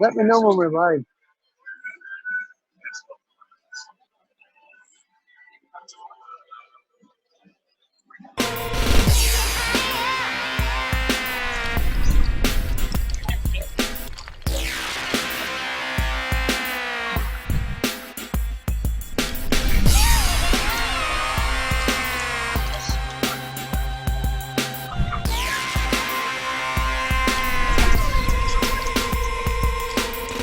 Let me know when we're live.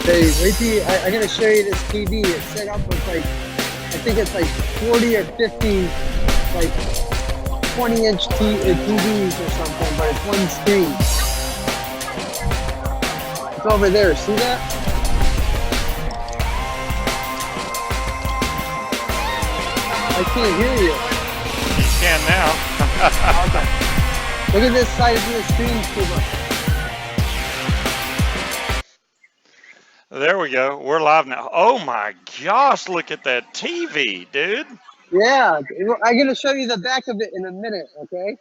Hey, wait till I'm gonna show you this TV. It's set up with like, I think it's like 40 or 50 like 20-inch TVs or something, but it's one screen. It's over there. See that? I can't hear you. You can now. Okay. Look at this size of the screen, Scuba. There we go. We're live now. Oh my gosh, look at that TV, dude. Yeah, I'm gonna show you the back of it in a minute. Okay.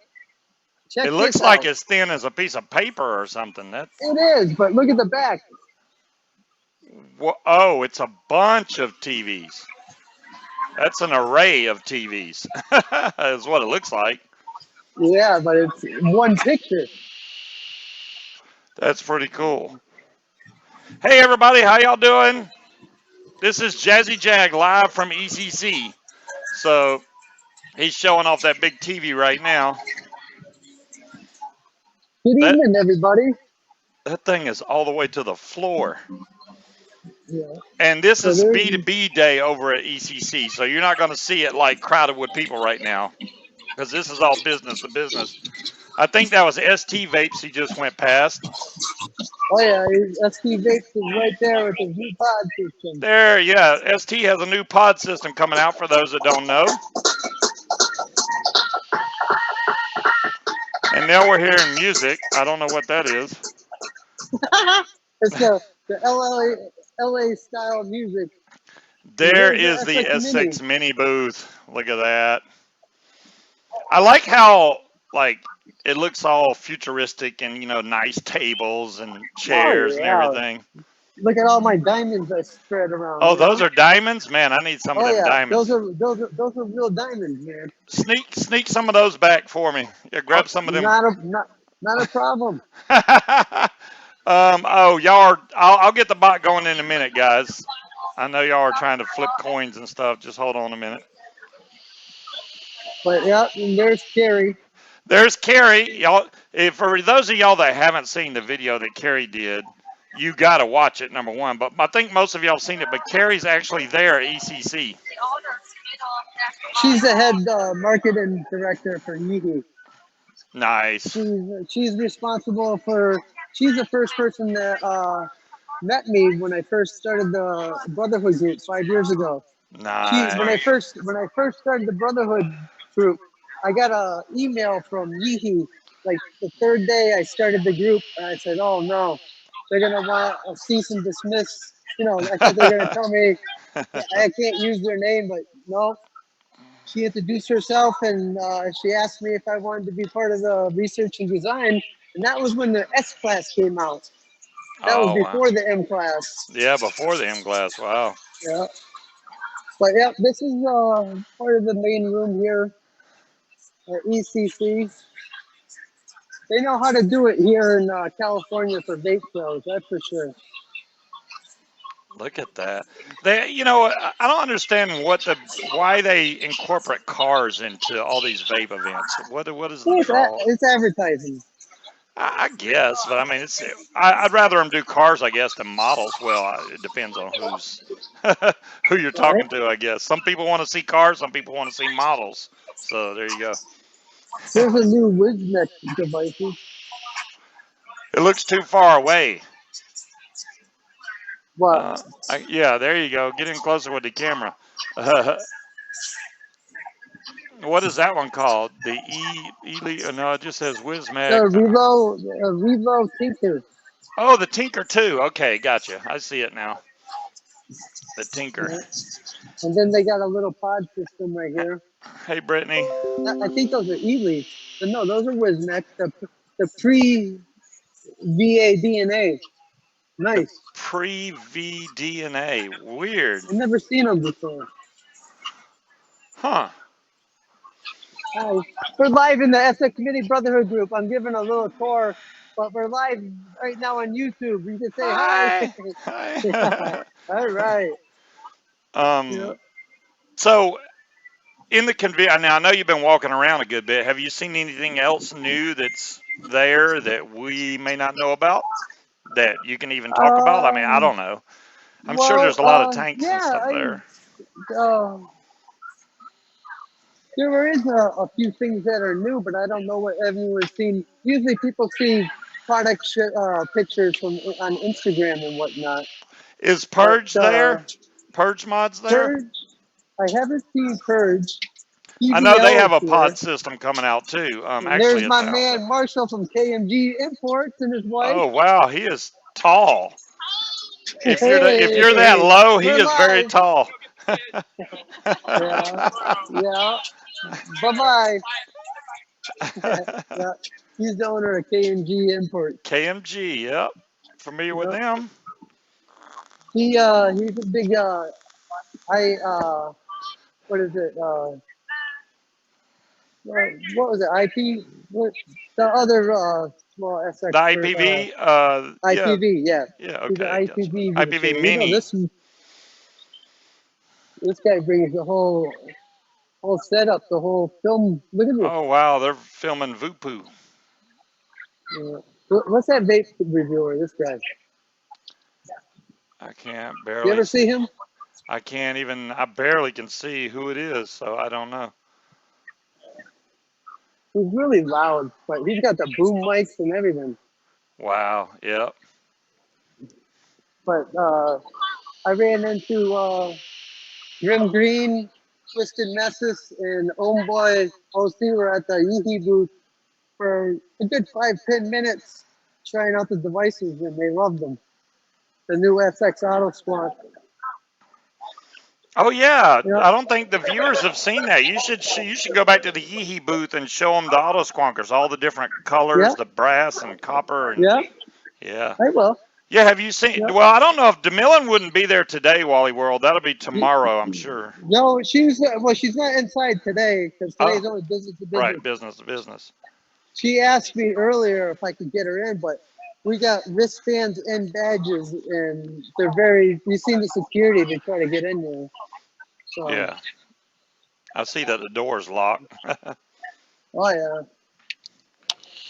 Check It this looks out. like it's thin as a piece of paper or something. It is, but look at the back. Oh, it's a bunch of TVs. That's an array of TVs. Is what it looks like. Yeah, but it's one picture. That's pretty cool. Hey everybody, how y'all doing? This is JazzyJag live from ECC. So he's showing off that big TV right now. Good evening, everybody. That thing is all the way to the floor. Yeah. And this So is there's- B2B day over at ECC. So you're not going to see it like crowded with people right now because this is all business to business. I think that was ST Vapes he just went past. Oh yeah, ST Vapes is right there with his new pod system. There, yeah. ST has a new pod system coming out for those that don't know. And now we're hearing music. I don't know what that is. It's the LA style music. There is the S6 Mini booth. Look at that. I like how it looks all futuristic and nice tables and chairs and everything. Look at all my diamonds I spread around. Oh, those are diamonds, man. I need some of them diamonds. Those are real diamonds, man. Sneak some of those back for me. Yeah, grab some of them. Not a problem. I'll get the bot going in a minute, guys. I know y'all are trying to flip coins and stuff. Just hold on a minute. But yeah, and there's Cari. There's Cari. Y'all, for those of y'all that haven't seen the video that Cari did, you got to watch it, number one. But I think most of y'all have seen it. But Cari's actually there at ECC. She's the head marketing director for Yihi. Nice. She's responsible for. She's the first person that met me when I first started the Brotherhood group 5 years ago. Nice. When I first started the Brotherhood group, I got an email from Yihi like the third day I started the group, and I said, "Oh no, they're gonna want a cease and dismiss." I thought they were gonna tell me I can't use their name, but no. She introduced herself, and she asked me if I wanted to be part of the research and design, and that was when the S class came out. That was before the M class. Yeah, before the M class. Wow. Yeah. But yeah, this is part of the main room here at ECC. They know how to do it here in California for vape pros, that's for sure. Look at that. I don't understand why they incorporate cars into all these vape events. What is the draw? It's advertising. I guess, but I mean, I'd rather them do cars, I guess, than models. Well, it depends on who you're talking to, I guess. Some people want to see cars, some people want to see models. So there you go. There's a new WizNet devices. It looks too far away. What? Yeah, there you go. Get in closer with the camera. What is that one called? The no, it just says WizMag. Revo Tinker. Oh, the Tinker 2. Okay, gotcha. I see it now. The Tinker. Yeah. And then they got a little pod system right here. Hey, Brittany. I think those are E-Leaf. No, those are WizMech. The pre VADNA. The Nice. pre-VDNA. Weird. I've never seen them before. Huh. Hi. We're live in the SX Committee Brotherhood group. I'm giving a little tour, but we're live right now on YouTube. You can say hi. Hi. Yeah. Hi. All right. Yeah. So in the now I know you've been walking around a good bit. Have you seen anything else new that's there that we may not know about that you can even talk about? I mean, I Um. don't know. I'm sure Well. there's a lot of tanks and Yeah. stuff there. Uh, there is a few things that are new, but I don't know what everyone's seen. Usually, people see product pictures from on Instagram and whatnot. Is But Purge there? Purge mods there? Purge, I haven't seen Purge. I know they PBL have is a here. pod system coming out too. And Actually, there's it's my out. man Marshall from KMG Imports and his wife. Oh wow, he is tall. If Hey, you're that low, he we're is very live. tall. Yeah, yeah. Bye bye. Yeah, he's the owner of KMG Imports. KMG, yep. Familiar with Yep. them? He's a big I what is it what was it IP what the other small The SX for IPV, yeah, IPV, yeah. yeah, He's an okay, gotcha. IPV IPV vehicle. You know Mini. this guy brings the whole setup, the whole film. Look at this. Oh wow, they're filming Vupu. What's that vape reviewer? This guy. I can't You barely ever see. see him? I barely can see who it is, so I don't know. He's really loud, but he's got the boom mics and everything. Wow, yep. But I ran into Grim Green, Twisted Messes, and Homeboy OC were at the Yihi booth for a good 5-10 minutes trying out the devices, and they loved them. The new FX Auto Squad. Oh yeah, Yeah, I don't think the viewers have seen that. You should go back to the Yeehee booth and show them the auto squonkers, all the different yeah, colors, the brass and copper, and yeah. yeah, I will. yeah. Have you seen? Yeah. Well, I don't know if DeMillan wouldn't be there today, Wally World. That'll be tomorrow, I'm sure. No, she's not inside today because today's Oh, only business to business. right, business to business. She asked me earlier if I could get her in, but we got wristbands and badges, and they're very. You've seen the security to try to get in there. So, Yeah, I see that the door's locked. oh yeah.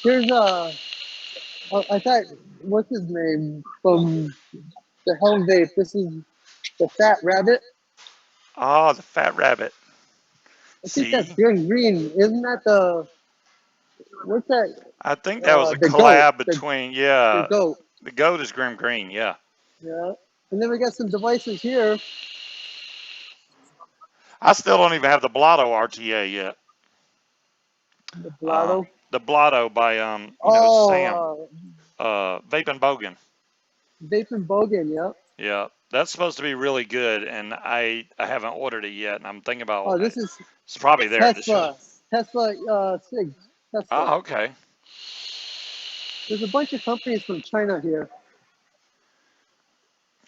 Here's I thought, what's his name from the Hell Vape? This is the Fat Rabbit. Oh, the fat rabbit. I think that's See, Green Green. Isn't that the what's that? I think that was a The goat. collab between, The yeah, goat. the goat is Grim Green, yeah. Yeah. And then we got some devices here. I still don't even have the Blotto RTA yet. The Uh, Blotto. the Blotto by Sam, Oh, Vaping Bogan. Vape and Bogan. Yep. Yeah, that's supposed to be really good, and I haven't ordered it yet, and I'm thinking about Oh, this is it's probably there at the show. Tesla. SIG. Tesla. Oh, okay. There's a bunch of companies from China here.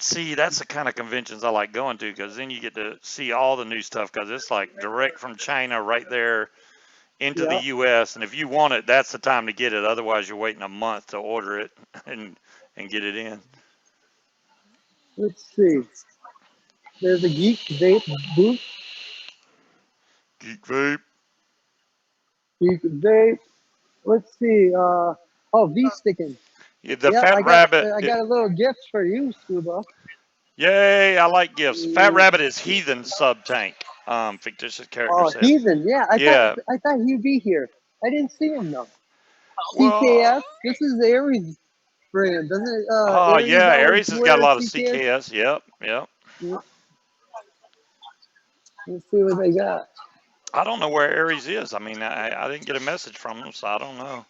See, that's the kind of conventions I like going to because then you get to see all the new stuff because it's like direct from China right there into the Yeah. U.S. And if you want it, that's the time to get it. Otherwise, you're waiting a month to order it and get it in. Let's see. There's a Geek Vape booth. Geek Vape. Geek Vape. Let's see. Oh, V sticking. Yeah, the Yeah, Fat Rabbit. I got a little gift for you, Scuba. Yay! I like gifts. Fat Mm, Rabbit is Heathen sub tank. Fictitious character oh, says. Heathen. Yeah, Yeah. I thought he'd be here. I didn't see him though. Well. CKS. This is Aries brand, doesn't it? Aries Yeah. always Aries has got a wear lot of CKS. CKS. Yep. Yep. Yeah, let's see what they got. I don't know where Aries is. I mean, I didn't get a message from him, so I don't know.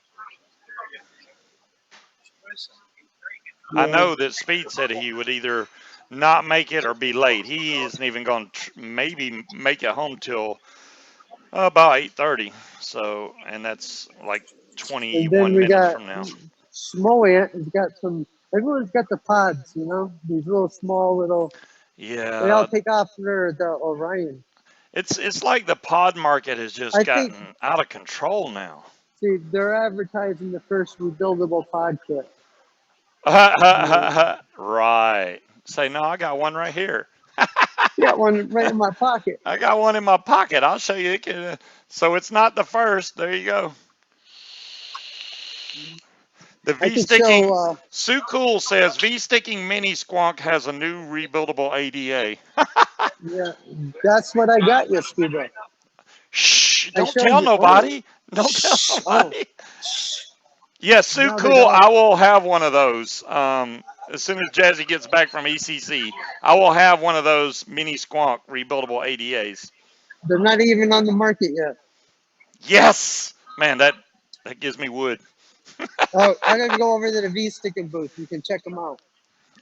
I Yeah. know that Speed said he would either not make it or be late. He isn't even going to maybe make it home till about 8:30. So, and that's like And then 21 we minutes got from now. Smoant has got some. Everyone's got the pods, you know, these little small little. They all Yeah, take off for the Orion. it's like the pod market has just I think. gotten out of control now. See, they're advertising the first rebuildable pod kit. Right. Say no, I got one right here. Got one right in my pocket. I got one in my pocket. I'll show you. So it's not the first. There you go. The I V could sticking. show. Sue Cool says V sticking mini squonk has a new rebuildable ADA. Yeah, that's what I got you, Scuba. Shh! I Don't showed tell you. Oh, nobody. Don't tell shh. Oh, nobody. shh. Yes, Sue Now they Cool. go. I will have one of those. As soon as Jazzy gets back from ECC, I will have one of those mini squonk rebuildable ADAs. They're not even on the market yet. Yes, man, that gives me wood. Oh, I gotta go over to the V sticking booth. You can check them out.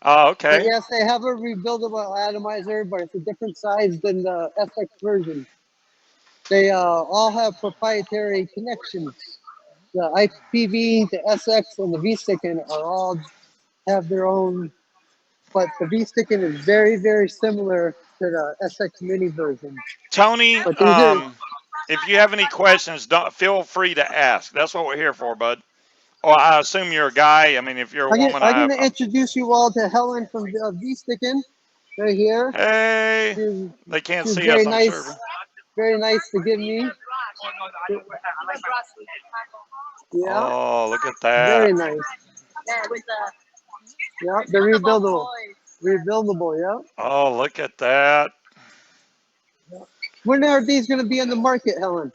Oh, But okay. yes, they have a rebuildable atomizer, but it's a different size than the SX version. They all have proprietary connections. The IPV, the SX, and the V sticking are all have their own. But the V sticking is very, very similar to the SX mini version. Tony, But these are. if you have any questions, don't feel free to ask. That's what we're here for, bud. Oh, I assume you're a guy. I mean, if you're a woman, I'm gonna introduce you all to Helen from V sticking right here. hey, She's, they can't she's see us, I'm very nice to give me. Yeah, Oh, look at that. very nice. Yeah, they're rebuildable. Rebuildable, yeah. Oh, look at that. When are these going to be in the market, Helen?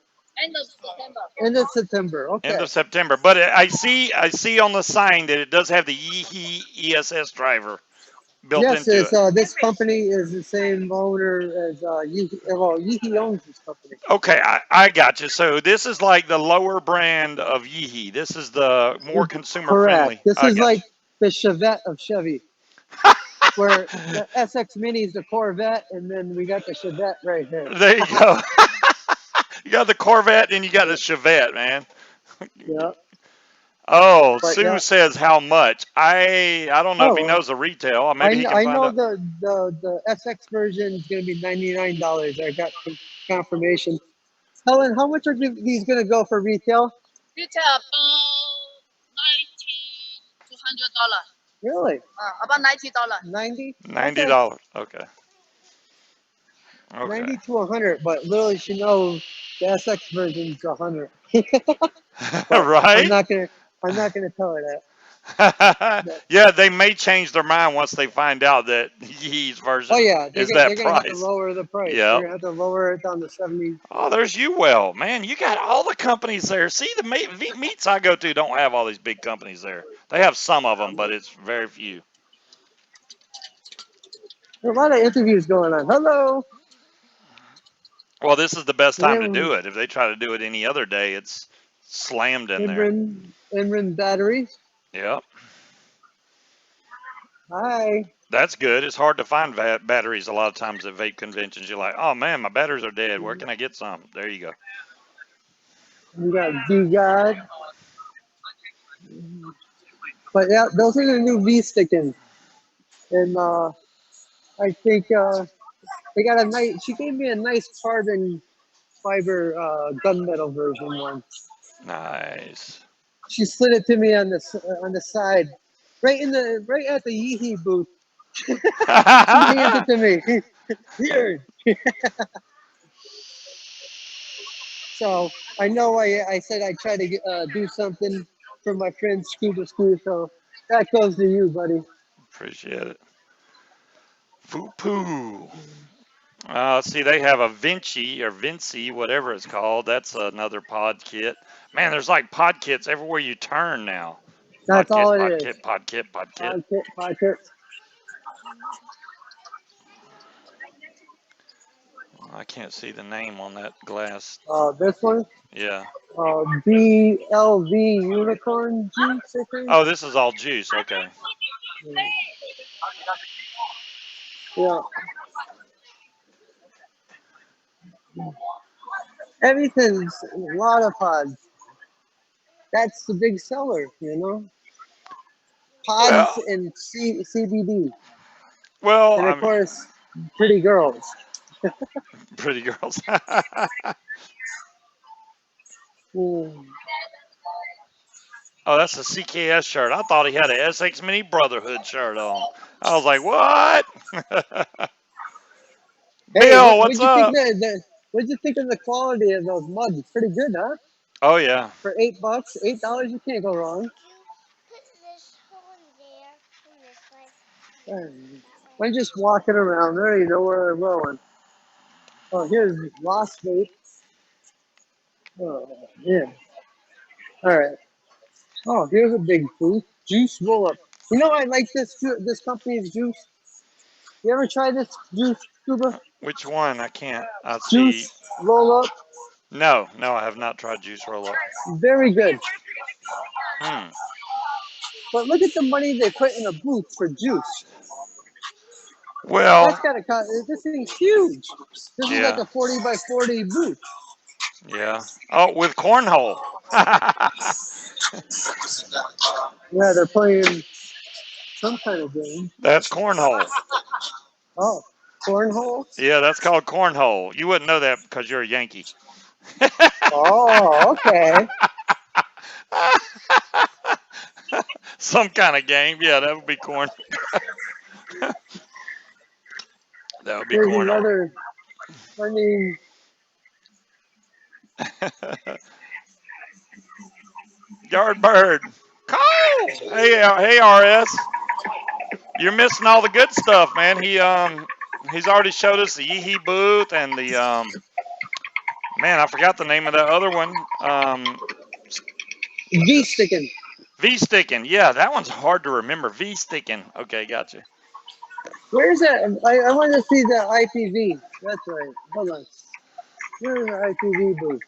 End of September. End Okay. of September. But I see on the sign that it does have the Yihi ESS driver built Yes, into it's, it. this company is the same owner as Yeehee. Well, Yeehee owns this company. Okay, I got you. So this is like the lower brand of Yihi. This is the more consumer Correct. friendly. This I is got like the Chevette of Chevy, where you. the SX Mini is the Corvette, and then we got the Chevette right here. There you go. You got the Corvette and you got the Chevette, man. Yeah. Oh, But Sue yeah. says how much? I don't know if he Oh, knows the retail. Maybe he can I find know out. the SX version is going to be $99. I got confirmation. Helen, how much are these going to go for retail? Retail about 90 to $100. Really? About $90. 90? Ninety Okay. dollars. Okay. Okay. 90 to 100, but literally she knows the SX version is 100. But Right? I'm not gonna tell her that. But, Yeah, they may change their mind once they find out that Yee's oh version yeah, is that they're gonna have to price. lower the price. They're Yep. gonna have to lower it down to 70. Oh, there's you. Well, man, you got all the companies there. See, the meets I go to don't have all these big companies there. They have some of them, but it's very few. There are a lot of interviews going on. Hello. Well, this is the best We time to have do it. If they try to do it any other day, it's slammed in there. Imran batteries. Yep. Hi. That's good. It's hard to find batteries a lot of times at vape conventions. You're like, oh man, my batteries are dead. Where can I get some? There you go. We got V God. But yeah, those are the new V stickings. And I think they got a nice. She gave me a nice carbon fiber gunmetal version one. Nice. She slid it to me on the side, right at the Yeehee booth. She hands it to me. Here. So I know I said I try to do something for my friend Scuba School. So that goes to you, buddy. Appreciate it. Foo poo. See, they have a Vinci or Vinci, whatever it's called. That's another pod kit. Man, there's like pod kits everywhere you turn now. Pod That's kit, all it pod is. kit, pod kit, pod kit. Pocket. I can't see the name on that glass. This one, Yeah. BLV Unicorn Juice, I think. Oh, this is all juice. Okay. Yeah, everything's a lot of pods. That's the big seller, you know. pods Well, and CBD, well, and of I'm course, pretty girls. pretty girls. Mm. Oh, that's a CKS shirt. I thought he had a SX Mini Brotherhood shirt on. I was like, what? Hey, Bill, what's what'd you think up? what'd you think of the quality of those mugs? Pretty good, huh? Oh yeah. For $8, $8, you can't go wrong. I'm just walking around. I already know where I'm going. Oh, here's Las Vegas. Oh, yeah. All right. Oh, here's a big booth. Juice roll up. You know, I like this company's juice. You ever try this juice, Scuba? Which one? I can't. I see. Juice roll up. No, no, I have not tried juice roll up. Very good. Hmm. But look at the money they put in a booth for juice. That's Well, gotta cost. This thing's huge. This is like yeah, a 40 by 40 booth. yeah. Oh, with cornhole. Yeah, they're playing some kind of game. That's cornhole. Oh, cornhole. Yeah, that's called cornhole. You wouldn't know that because you're a Yankee. Oh, okay. Some kind of game. Yeah, that would be corn. That would be Here's cornhole. another. I mean, Yard bird. Call. Hey, hey, RS. You're missing all the good stuff, man. He's already showed us the Yihi booth and the man, I forgot the name of that other one. V sticking. V sticking. Yeah, that one's hard to remember. V sticking. Okay, gotcha. Where's that? I want to see the IPV. That's right. Hold on. Where's the IPV booth?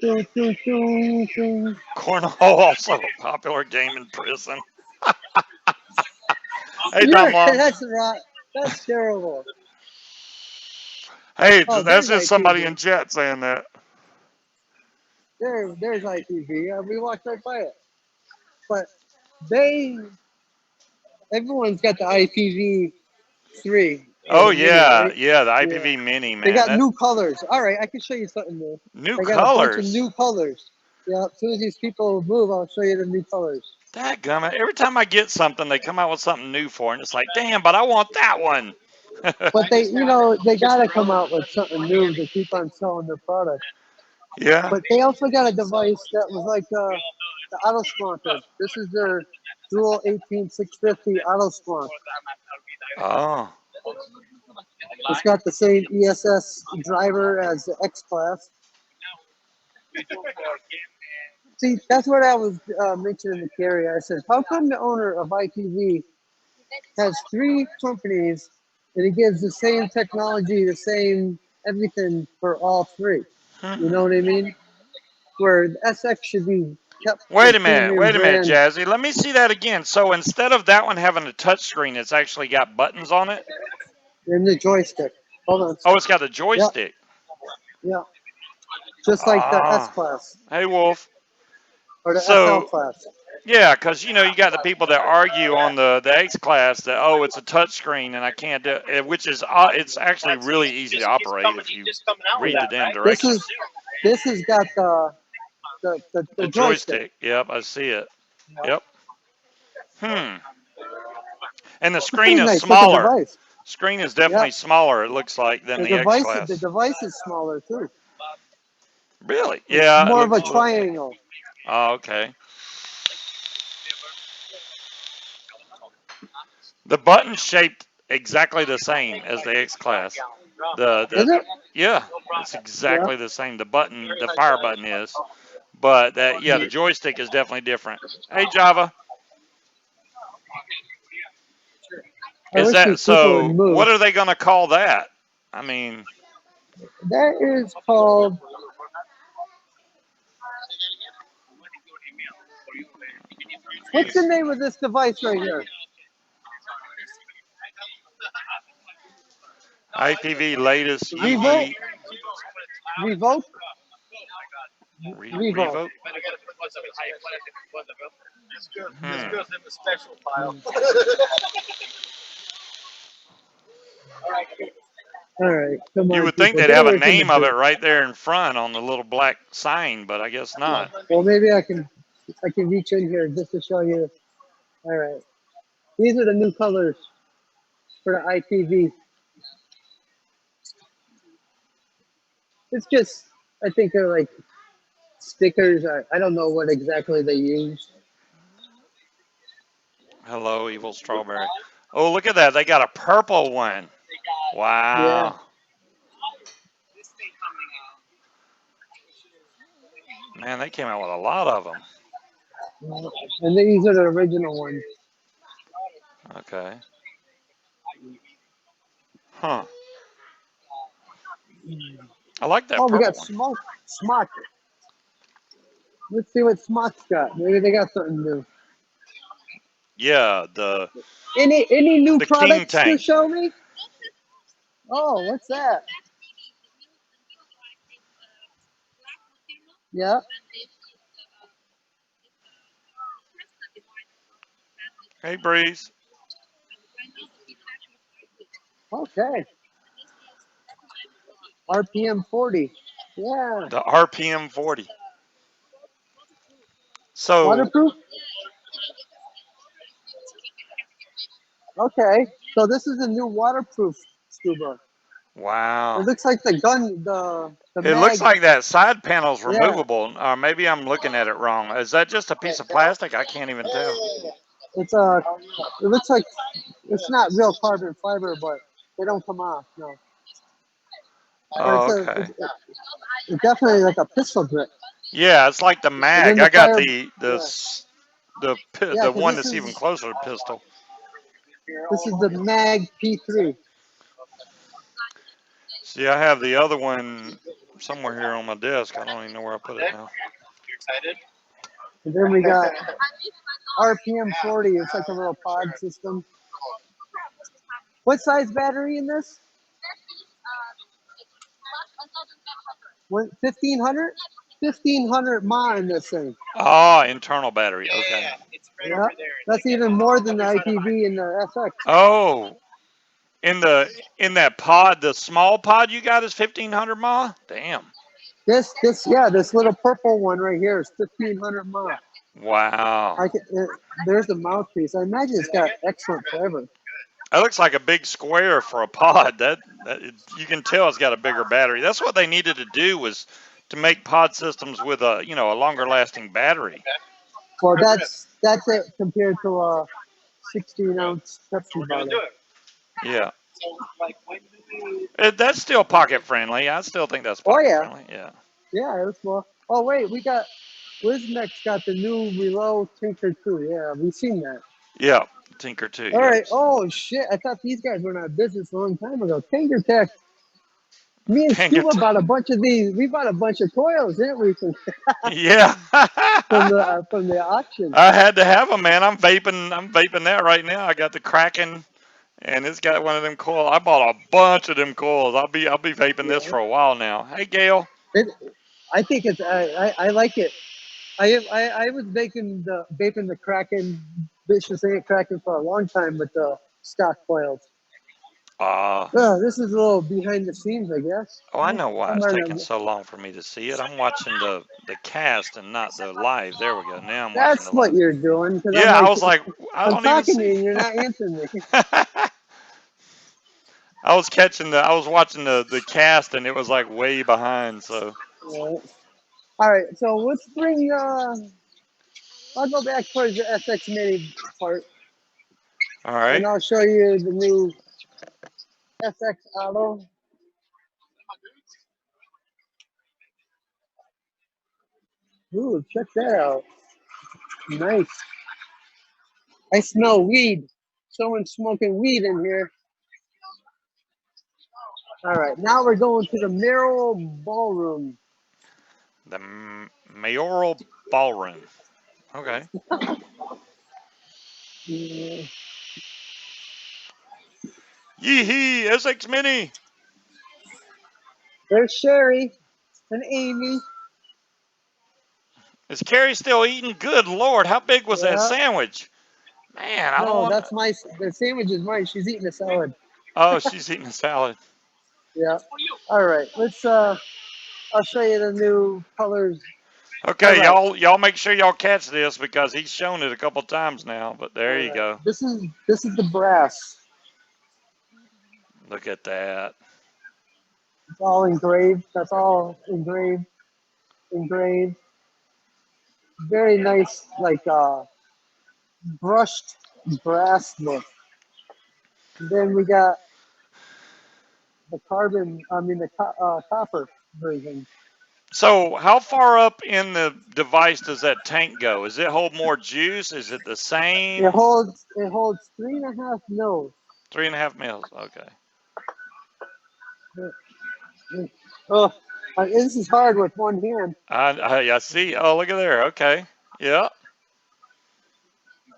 Dun, dun, dun, dun. Cornhole also a popular game in prison. Hey, Yeah, Tom Long. that's right. That's terrible. Hey, Oh, that's there's just somebody in IPV. chat saying that. There's IPV. We walked right by it. But they, everyone's got the IPV 3 or Oh the mini, yeah, right? yeah, the Yeah. IPV Mini, They man. got That new colors. All right, I can show you something new. new They got a bunch of colors. new colors. Yeah, as soon as these people move, I'll show you the new colors. Dadgummit. Every time I get something, they come out with something new for it. And it's like, damn, but I want that one. But they, they gotta come out with something new to keep on selling their product. Yeah. But they also got a device that was like the auto squanter. This is their dual 18650 auto squant. Oh. It's got the same ESS driver as the X Class. See, that's what I was mentioning to Cari. I said, how come the owner of ITV has three companies and he gives the same technology, the same everything for all three? You Hmm. know what I mean? Where the SX should be kept the Wait a minute. premium Wait a minute, brand Jazzy. Let me see that again. So instead of that one having a touch screen, it's actually got buttons on it. in the joystick. Hold on. Oh, it's got a Yeah, joystick. yeah. Just like the S Ah. Class Hey, Wolf. or the SL So Class. yeah, because you got the people that argue on the X class that it's a touch screen and I can't do it, which is it's actually really easy to operate if you read the damn This is directions. this has got the The joystick. joystick. Yep, I see it. Yeah. Yep. Hmm. And the It's a screen pretty is nice looking smaller. device. Screen is Yeah. definitely smaller. It looks like than the X The class. device is smaller too. Really? It's Yeah. It more of looks a a little. triangle. Oh, okay. The button's shaped exactly the same as the X class. The Is it? yeah, it's Yeah. exactly the same. The button, the fire button is, but that yeah, the joystick is definitely different. Hey Java, I is wish that these people would so? move. What are they gonna call that? I mean, That is called. What's the name of this device right here? IPV latest Revoke. Yihi Revoke. Revoke. Revoke. Hmm. All right, come You on, would think people, they'd get have a away from the name of it dirt. right there in front on the little black sign, but I guess not. Well, maybe I can reach in here just to show you. All right, these are the new colors for the ITV. It's just, I think they're like stickers. I don't know what exactly they use. Hello, evil strawberry. Oh, look at that. They got a purple one. Yeah, Wow. Man, they came out with a lot of them. and these are the original ones. Okay. Huh. I like that Oh, we purple got one. Smock. Let's see what Smock's got. Maybe they got something new. Yeah, Any new the king products to tank. show me? Oh, what's that? Yeah. Hey, Breeze. Okay. RPM 40. Yeah. The RPM 40. So, Waterproof? Okay. So this is a new waterproof scuba. It wow. looks like the gun, the It looks mag. like that side panel's Yeah. removable. Or maybe I'm looking at it wrong. Is that just a piece of plastic? I can't even tell. It's a. It looks like it's not real carbon fiber, but they don't come off. No. But Oh, okay. it's definitely like a pistol grip. Yeah, it's like the And then mag. the I got fire. Yeah. Yeah. the Because one that's even closer to pistol. this is the mag P3. See, I have the other one somewhere here on my desk. I don't even know where I put it now. And then we got RPM 40. It's like a little pod system. What size battery in this? 1500? 1500 mAh in this thing. Ah, internal battery. Okay. Yeah, that's even more than the IPV and the SX. Oh, in that pod, the small pod you got is 1500 mAh? Damn. This little purple one right here is 1500 mAh. Wow. There's the mouthpiece. I imagine it's got excellent flavor. That looks like a big square for a pod. You can tell it's got a bigger battery. That's what they needed to do, was to make pod systems with a longer lasting battery. Well, that's it compared to a 16-ounce Pepsi bottle. Yeah. That's still pocket friendly. I still think that's Oh pocket yeah, friendly. Yeah. yeah. It's more. Oh wait, we got Wismec's got the new Relo Tinker 2. Yeah, we've seen that. Yeah. Tinker too. All Yep. right. Oh shit! I thought these guys were out of business a long time ago. Tinker Tech. Me and Tinker. Scuba bought a bunch of these. We bought a bunch of coils, didn't we, Yeah. from the auction? I had to have them, man. I'm vaping. I'm vaping that right now. I got the Kraken, and it's got one of them coils. I bought a bunch of them coils. I'll be vaping this Yeah. for a while now. Hey, Gail. I think it's. I like it. I was vaping the Kraken, vicious ant Kraken for a long time with the stock coils. Uh, This is a little behind the scenes, I guess. oh, I know why it's Somewhere taking so long for me to see it. I'm watching the cast and not the live. There we go. Now I'm watching the That's what live. you're doing because I'm Yeah, like, I was like, I I'm don't even talking to see. you and you're not answering me. I was watching the cast and it was like way behind. So, All right, so let's bring. I'll go back towards the SX Mini part, all and right. I'll show you the new SX Auto. Ooh, check that out. Nice. I smell weed. Someone's smoking weed in here. All right, now we're going to the Merrill Ballroom. The mayoral ballroom. Okay. Yeah. Yee-hee, SX Mini. There's Sherry and Amy. Is Cari still eating? Good Lord, how big was that Yeah. sandwich? Man, I don't No, want. that's my. The sandwich is mine. She's eating a salad. Oh, she's eating a salad. Yeah. All right. Let's. I'll show you the new colors. All Okay, right. y'all make sure y'all catch this because he's shown it a couple times now. But there All you right. go. This is the brass. Look at that. It's all engraved. That's all engraved. Engraved. Very nice, like brushed brass look. And then we got the carbon. I mean the copper version. So, how far up in the device does that tank go? Does it hold more juice? Is it the It same? holds. It holds 3.5 mils. 3.5 mils. Okay. Oh, this is hard with one hand. I see. Oh, look at there. Okay. Yeah.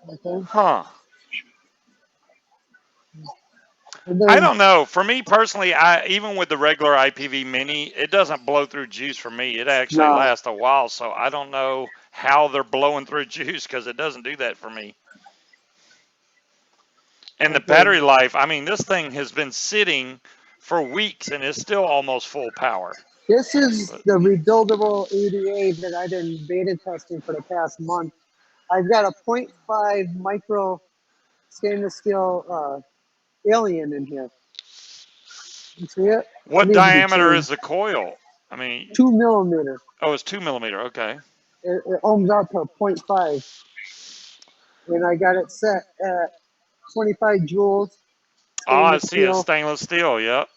Okay. Huh. And I then don't know. For me personally, I even with the regular IPV Mini, it doesn't blow through juice for me. It actually no. lasts a while, so I don't know how they're blowing through juice because it doesn't do that for me. And the Okay. battery life, I mean, this thing has been sitting for weeks and is still almost full power. This is But the rebuildable EDA that I've been beta testing for the past month. I've got a point 0.5 micro stainless steel alien in here. You see it? It what needs to be diameter changed. is the coil? I mean, 2 millimeter. oh, it's 2 millimeter. Okay. It ohms out to a point 0.5, and I got it set at 25 joules Oh, I stainless see it. steel. Stainless steel. Yep.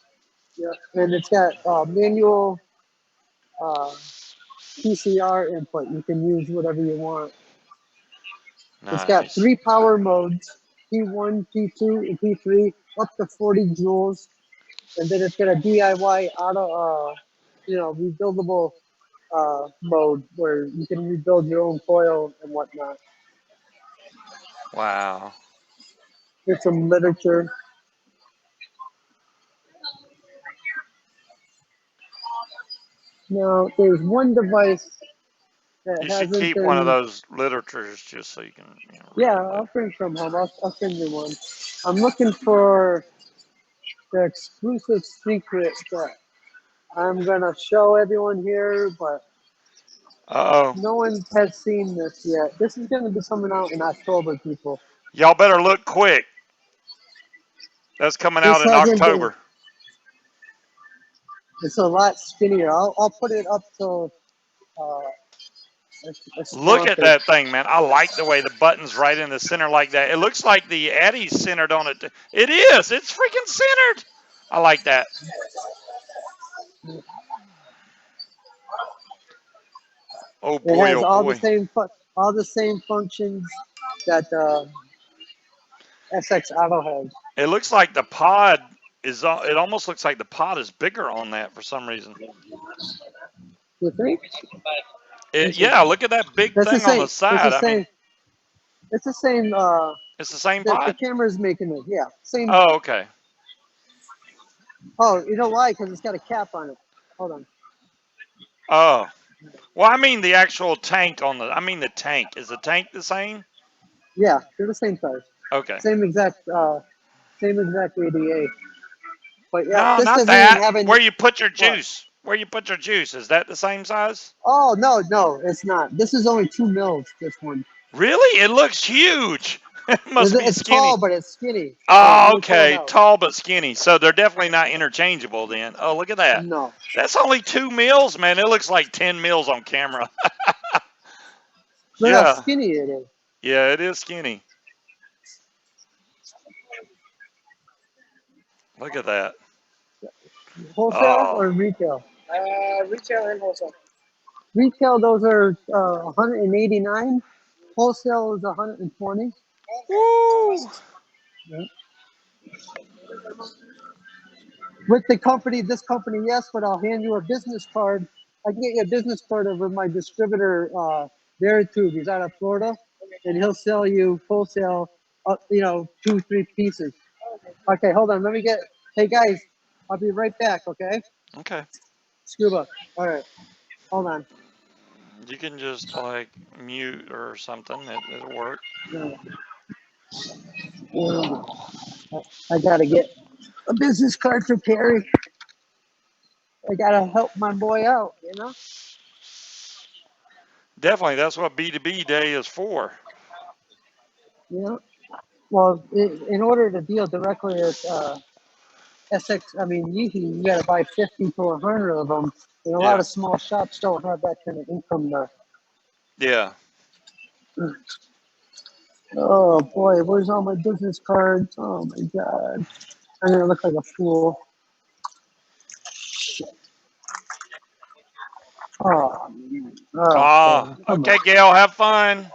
Yeah, and it's got manual uh, PCR input. You can use whatever you want. It's got Nice. 3 power modes: P1, P2, and P3, up to 40 joules. And then it's got a DIY auto, rebuildable mode where you can rebuild your own coil and whatnot. Wow. There's some literature. Now, there's one device that You should hasn't keep one of been. those literatures just so you can read Yeah, them I'll later. bring from home. I'll send you one. I'm looking for the exclusive secret that I'm gonna show everyone here, but Uh-oh. no one has seen this yet. This is gonna be coming out in October, people. Y'all better look quick. That's coming This out in hasn't been. October. It's a lot skinnier. I'll put it up to uh, a Look at sponsor. that thing, man. I like the way the button's right in the center like that. It looks like the Addie's centered on it. It is. It's freaking centered. I like that. Oh It boy, has oh boy. all the same functions that the SX Auto has. It looks like the pod is. It almost looks like the pod is bigger on that for some reason. You think? Yeah, look at that big That's the thing on the same. It's the side. I mean, same. It's the same. it's the same The pod. camera's making it. Yeah, same. Oh, okay. Oh, you know why? Because it's got a cap on it. Hold on. Oh, well, I mean the actual tank on the. I mean the tank. Is the tank the same? Yeah, they're the same size. Okay. Same exact ADA. But yeah, No, this not doesn't even that. have any. Where you put your What? juice? Where you put your juice? Is that the same size? Oh no, no, it's not. This is only 2 mils. This one. Really? It looks huge. It must be It's tall, skinny. but it's skinny. Wait, Oh, let me pull it okay. out. Tall but skinny. So they're definitely not interchangeable then. Oh, look at that. No, That's only 2 mils, man. It looks like 10 mils on camera. look how Yeah. skinny it is. Yeah, it is skinny. Look at that. Wholesale Oh, or retail? Retail and wholesale. Retail, those are 189. Wholesale is 120. woo. Yeah. With this company, yes, but I'll hand you a business card. I can get you a business card over my distributor, Veritube. He's out of Florida, and he'll sell you wholesale, 2, 3 pieces. Okay, hold on. Let me get. Hey guys, I'll be right back. Okay, Okay. Scuba. All right, hold on. You can just like mute or something. It'll work. Yeah. I gotta get a business card for Cari. I gotta help my boy out, you know? Definitely, that's what B2B day is for. You know? Well, in order to deal directly with Yihi, you gotta buy 50 to 100 of them. And a lot Yeah, of small shops don't have that kind of income there. yeah. Oh boy, where's all my business cards? Oh my god. I'm gonna look like a fool. Shit. Oh, man. Ah, Okay, come on. okay, Gail, have fun.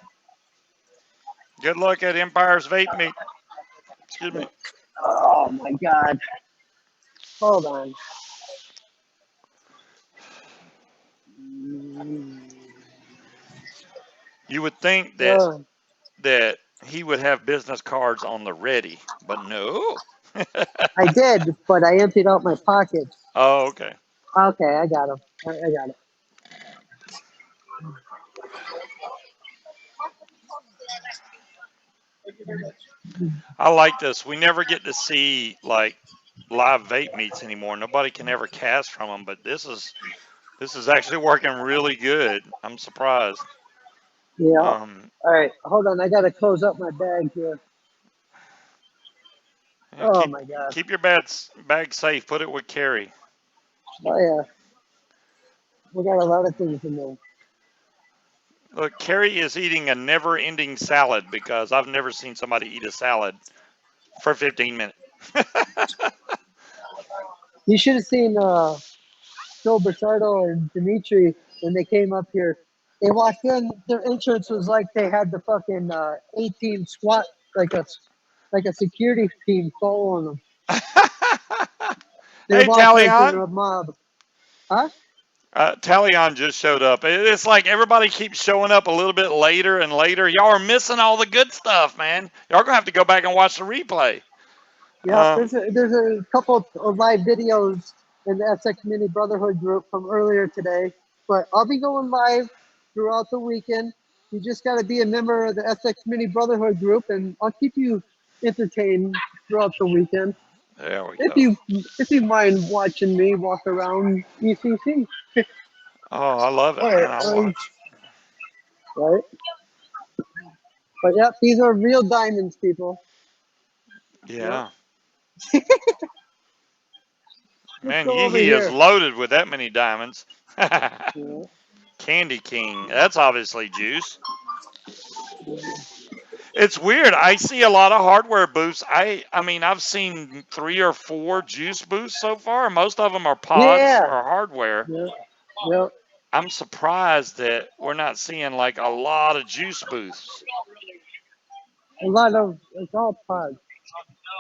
Good luck at Empire's Vape Meet. Excuse me. Oh my god. Hold on. You would think that Uh, he would have business cards on the ready, but no. I did, but I emptied out my pockets. Oh, okay. Okay, I got them. I got it. I like this. We never get to see like live vape meets anymore. Nobody can ever cast from them, but this is actually working really good. I'm surprised. Yeah. Um, All right, hold on. I gotta close up my bag here. yeah, Oh keep my god. keep your bag safe. Put it with Cari. Oh yeah, we got a lot of things in there. Look, Cari is eating a never-ending salad because I've never seen somebody eat a salad for 15 minutes. You should have seen Phil Bessardo and Dimitri when they came up here. They walked in. Their entrance was like they had the fucking 18 SWAT, like a security team following them. They Hey, walked like they're Talion. a mob. Huh? Talion just showed up. It's like everybody keeps showing up a little bit later and later. Y'all are missing all the good stuff, man. Y'all gonna have to go back and watch the replay. Yeah, Um, there's a couple of live videos in the SX Mini Brotherhood group from earlier today, but I'll be going live throughout the weekend. You just got to be a member of the SX Mini Brotherhood group, and I'll keep you entertained throughout the weekend. there we If go. you mind watching me walk around ECC, Oh, I love it, all man. right, I'll watch. right. But yep, these are real diamonds, people. Yep. Yeah, Let's man. go over Yihi is here. loaded with that many diamonds. Yeah. Candy King. That's obviously juice. It's weird. I see a lot of hardware booths. I mean, I've seen 3 or 4 juice booths so far. Most of them are pods Yeah. or hardware. Yep. Yep. I'm surprised that we're not seeing like a lot of juice booths. A lot of it's all pods.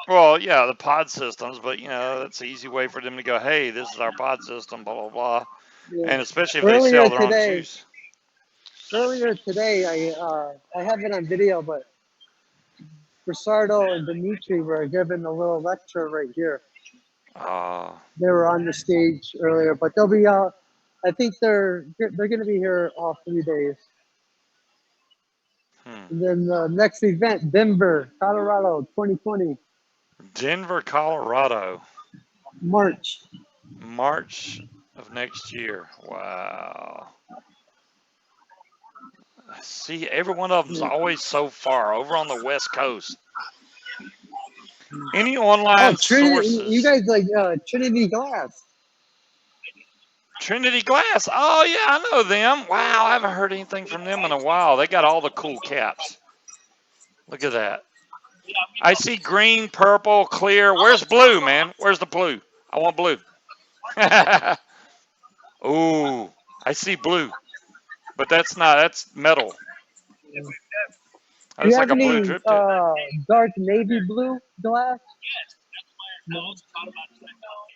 Well, yeah, the pod systems, but that's an easy way for them to go, hey, this is our pod system, blah blah blah. Yeah. And especially if they Earlier sell their own today, juice. earlier today, I have it on video, but Brisardo and Dimitri were giving a little lecture right here. Uh, They were on the stage earlier, but they'll be out. I think they're going to be here all 3 days. hmm. And then the next event, Denver, Colorado, 2020, Denver, Colorado, March. March of next year. Wow. See, every one of them's always so far over on the West Coast. Any Oh, online Trinity! You sources? guys like Trinity Glass? Trinity Glass. Oh, yeah, I know them. Wow, I haven't heard anything from them in a while. They got all the cool caps. Look at that. I see green, purple, clear. Where's blue, man? Where's the blue? I want blue. Ooh, I see blue, but that's metal. Do you That's like have a blue any drip tip. dark navy blue glass? No,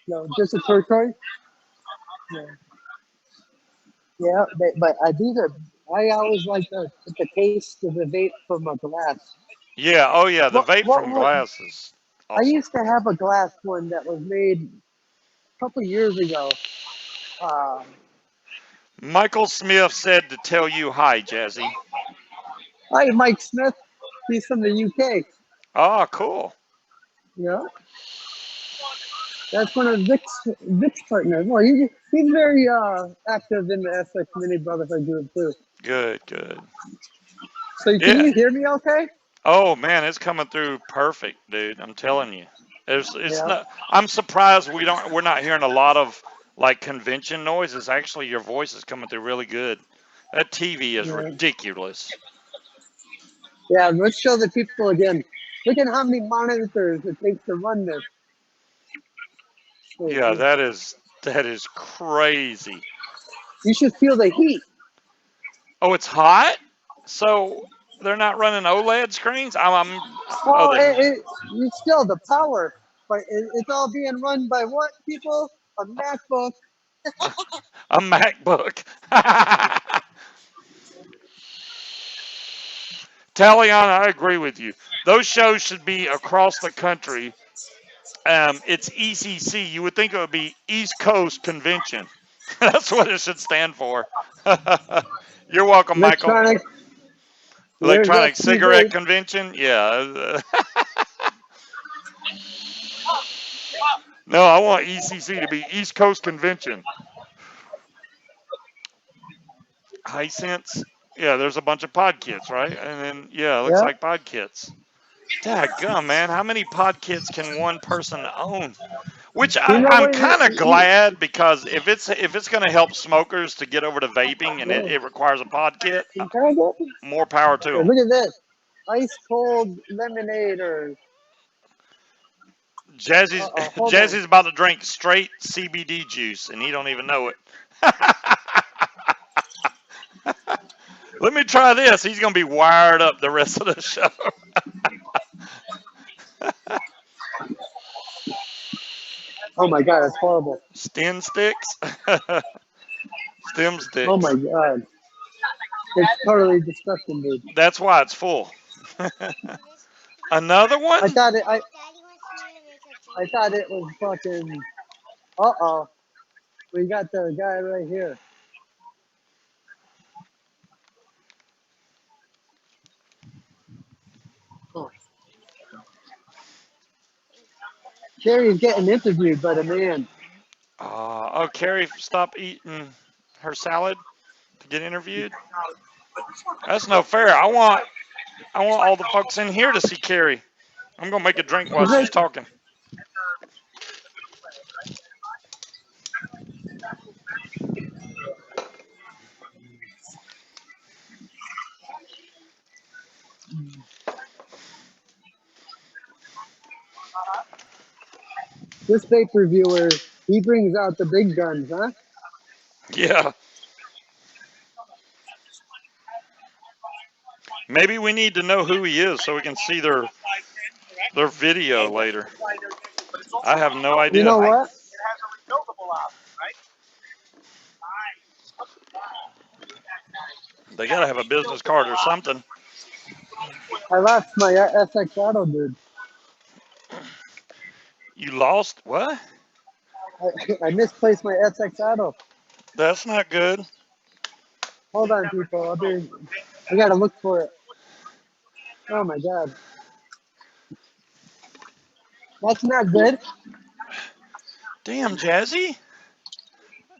no, just a turquoise. Yeah, yeah, but these are. I always like the taste of the vape from a glass. Yeah, oh yeah, the vape from What? glass is I awesome. used to have a glass one that was made a couple years ago. Uh, Michael Smith said to tell you hi, Jazzy. Hi, Mike Smith. He's from the UK. Oh, cool. Yeah, that's one of Vic's partners. Well, he's very active in the SX Mini Brotherhood group too. Good, good. So can Yeah. you hear me okay? Oh man, it's coming through perfect, dude. I'm telling you. It's Yeah. not. I'm surprised we're not hearing a lot of like convention noise. It's actually your voice is coming through really good. That TV is Yeah. ridiculous. Yeah. Let's show the people again. Look at how many monitors it takes to run this. Yeah, that is crazy. You should feel the heat. Oh, it's hot. So they're not running OLED screens. Oh, Well, it's still the power, but it's all being run by what people? A MacBook. a MacBook. Taliana, I agree with you. Those shows should be across the country. It's ECC. You would think it would be East Coast Convention. That's what it should stand for. You're welcome, Michael. Electronic. There's Electronic SQ Cigarette Vape. Convention. Yeah. No, I want ECC to be East Coast Convention. Hisense. Yeah, there's a bunch of pod kits, right? And then, yeah, it looks Yeah. like pod kits. Dadgum, man. How many pod kits can one person own? Which You know I'm what? kind of glad because if it's going to help smokers to get over to vaping and it requires a pod kit, You try that? more power to Here, them. look at this. Ice cold lemonade or Jazzy's hold on. Jazzy's about to drink straight CBD juice and he don't even know it. Let me try this. He's going to be wired up the rest of the show. Oh my god, it's horrible. Stem sticks. Stem Oh my sticks. god. It's totally disgusting, dude. That's why it's full. Another I one? thought it I thought it was fucking uh-oh. We got the guy right here. Oh. Carrie's getting interviewed by the man. Oh, Cari stopped eating her salad to get interviewed. That's no fair. I want all the folks in here to see Cari. I'm gonna make a drink while He's she's like, talking. this vape reviewer, he brings out the big guns, huh? Yeah. Maybe we need to know who he is so we can see their video later. I have no You idea. know what? They gotta have a business card or something. I lost my SX Auto, dude. You lost what? I misplaced my SX Auto. That's not good. Hold on, people. I gotta look for it. Oh my god. That's not good. Damn, Jazzy.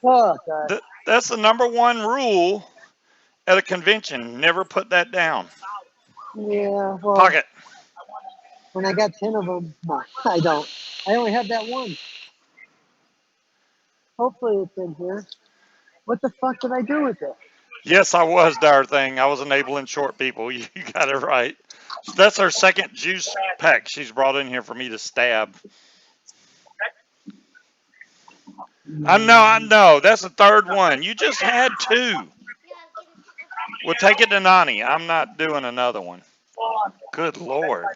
Oh god. That's the number one rule at a convention. Never put that down. Yeah, well, Pocket. when I got 10 of them, no, I don't. I only have that one. Hopefully it's in here. What the fuck did I do with it? Yes, I was, Dire Thing. I was enabling short people. You got it right. So that's our second juice pack she's brought in here for me to stab. I know. That's the third one. You just had two. We'll take it to Nani. I'm not doing another one. Good Lord.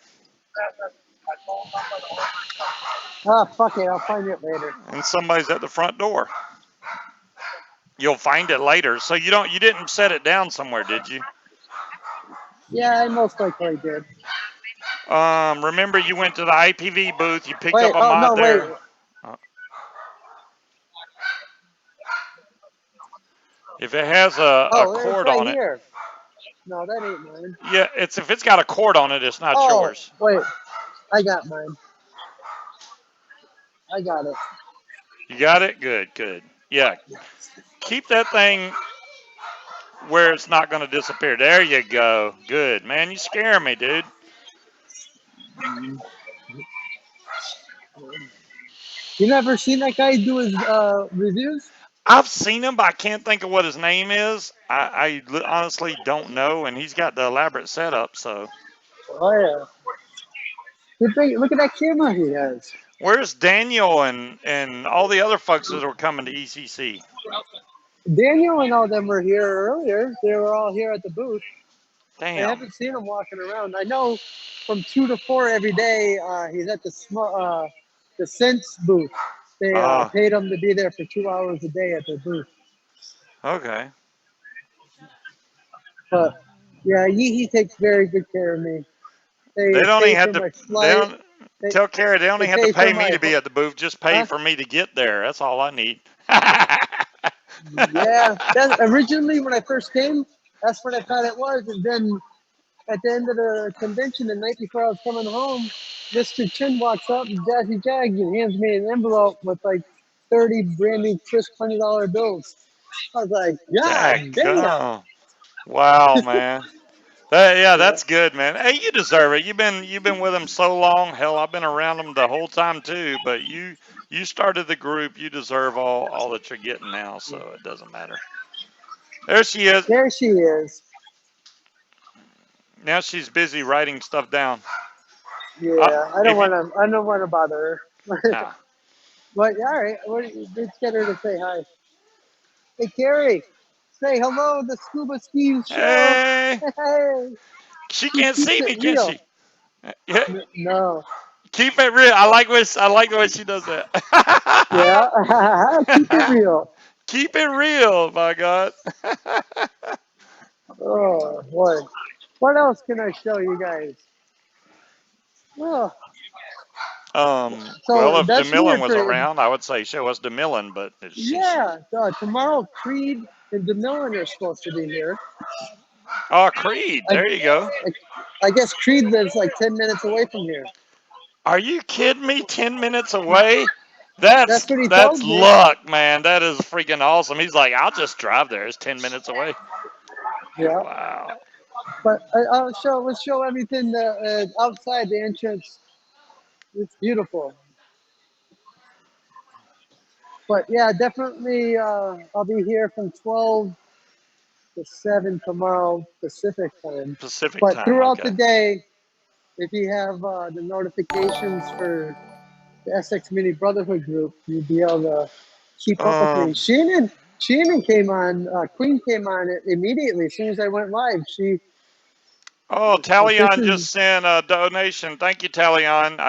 Ah, fuck it. I'll find it later. And somebody's at the front door. You'll find it later. So you didn't set it down somewhere, did you? Yeah, I most likely did. Remember you went to the IPV booth, you picked up Wait, a oh mod no, wait. there. Uh, If it has a Oh, it's cord right on it, here. No, that ain't mine. yeah, it's if it's got a cord on it, it's not Oh, yours. wait. I got mine. I got it. You got it? Good, good. Yeah, keep that thing where it's not going to disappear. There you go. Good, man. You scare me, dude. You never seen that guy do his reviews? I've seen him, but I can't think of what his name is. I honestly don't know, and he's got the elaborate setup. So, Oh yeah. Look at that camera he has. where's Daniel and all the other folks that were coming to ECC? Daniel and all them were here earlier. They were all here at the booth. I Damn. haven't seen him walking around. I know from 2 to 4 every day. He's at the Sense booth. They Ah, paid him to be there for 2 hours a day at their booth. okay. But yeah, he takes very good care of me. They They don't pay even for have to. my They flight. don't They, tell Cari they don't they even have to pay for pay me my to be at the booth. Just pay huh? for me to get there. That's all I need. Yeah. That originally when I first came, that's what I thought it was, and then at the end of the convention, the night before I was coming home, Mr. Chin walks up, JazzyJag, and hands me an envelope with like 30 brand new crisp $20 bills. I was like, God damn. Daggone. Wow, man. Yeah, Yeah, that's good, man. Hey, you deserve it. You've been with them so long. Hell, I've been around them the whole time too. But you started the group. You deserve all that you're getting now. So it doesn't matter. There she is. there she is. Now she's busy writing stuff down. Yeah, I don't If you want to. I don't want to bother her. ah, But yeah, all right, let's get her to say hi. Hey, Cari, say hello to Scuba Steve show. hey, Hey, she she can't keeps see it me, can real. she? Yeah, No, keep it real. I like the way she does that. yeah, keep it real. Keep it real, my God. Oh boy. What else can I show you guys? Oh, Well, so if that's DeMillan weird was for around, I would say show us DeMillan, but she yeah. Tomorrow, Creed and DeMillan are supposed to be here. oh, Creed, I, there you go. I guess Creed lives like 10 minutes away from here. Are you kidding me? 10 minutes away? That's That's what he that's told me. luck, man. That is freaking awesome. He's like, I'll just drive there. It's 10 minutes away. Yeah, Wow. but I'll show. Let's show everything outside the entrance. It's beautiful. But yeah, definitely. I'll be here from 12 to 7 tomorrow Pacific time. Pacific But time. throughout the Okay. day, if you have the notifications for the SX Mini Brotherhood group, you'll be able to keep up with me. Um. Shannon came on. Queen came on it immediately as soon as I went live. She Oh, like this Talion is just sent a donation. Thank you, Talion.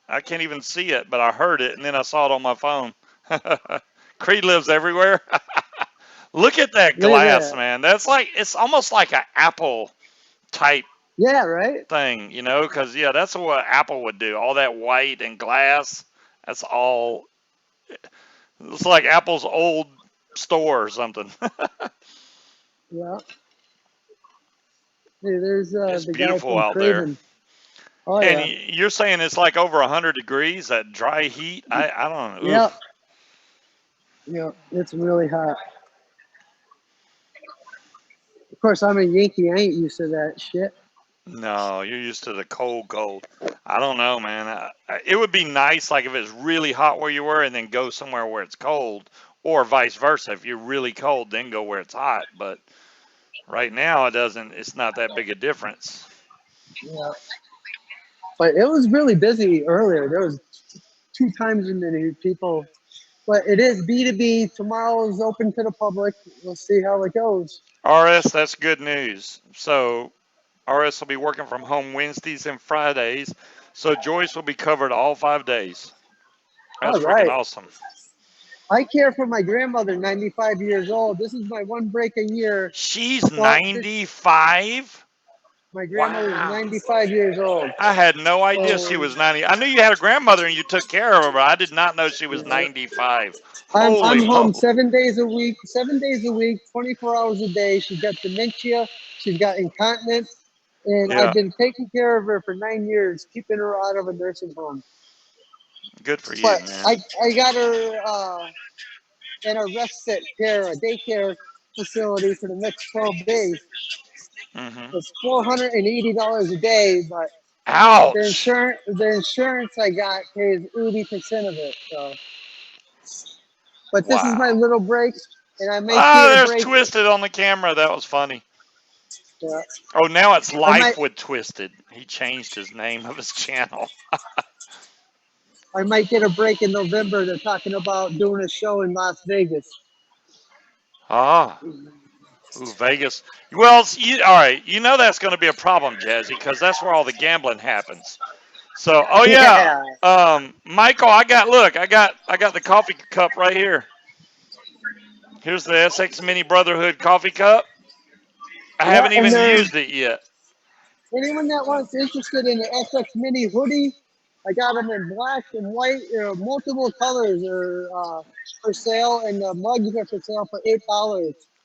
I can't even see it, but I heard it and then I saw it on my phone. Creed lives everywhere. Look at that look at glass, that. man. That's like it's almost like an Apple type Yeah, right. thing, because yeah, that's what Apple would do. All that white and glass. That's all. It's like Apple's old store or something. Yeah. Hey, there's It's the guy beautiful from out there. Craven. Oh And yeah. you're saying it's like over 100 degrees, that dry heat. I don't know. Yeah. Oof. Yeah. It's really hot. Of course, I'm a Yankee. I ain't used to that shit. No, you're used to the cold, cold. I don't know, man. It would be nice, like if it's really hot where you were, and then go somewhere where it's cold, or vice versa. If you're really cold, then go where it's hot. But right now, it doesn't. It's not that big a difference. Yeah. But it was really busy earlier. There was 2 times as many people. But it is B2B. Tomorrow is open to the public. We'll see how it goes. RS, that's good news. So RS will be working from home Wednesdays and Fridays. So Joyce will be covered all 5 days. That's All freaking right. awesome. I care for my grandmother, 95 years old. This is my one break a year. She's Well, 95. My grandma was Wow. 95 years old. I had no idea she So was 90. I knew you had a grandmother and you took care of her, but I did not know she was yeah. 95. I'm Holy home moly. 7 days a week, 7 days a week, 24 hours a day. She's got dementia, she's got incontinence, and I've Yeah, been taking care of her for 9 years, keeping her out of a nursing home. good for you, But man. I got her in a respite care, a daycare facility for the next 12 days. Hmm. It's $480 a day, but Ouch. the insurance I got pays 80% of it. So, but this is my Wow. little break, and I might Ah, take a there's break. Twisted on the camera. That was funny. Yeah, Oh, now it's I might Life with Twisted. He changed his name of his channel. I might get a break in November. They're talking about doing a show in Las Vegas. Ah, ooh, Vegas. Well, all right. You know that's going to be a problem, Jazzy, because that's where all the gambling happens. So, oh yeah, Yeah, Michael, I got the coffee cup right here. Here's the SX Mini Brotherhood coffee cup. I yeah, haven't and even there's used it yet. anyone that wants interested in the SX Mini hoodie. I got them in black and white, multiple colors are for sale, and the mugs are for sale for $8.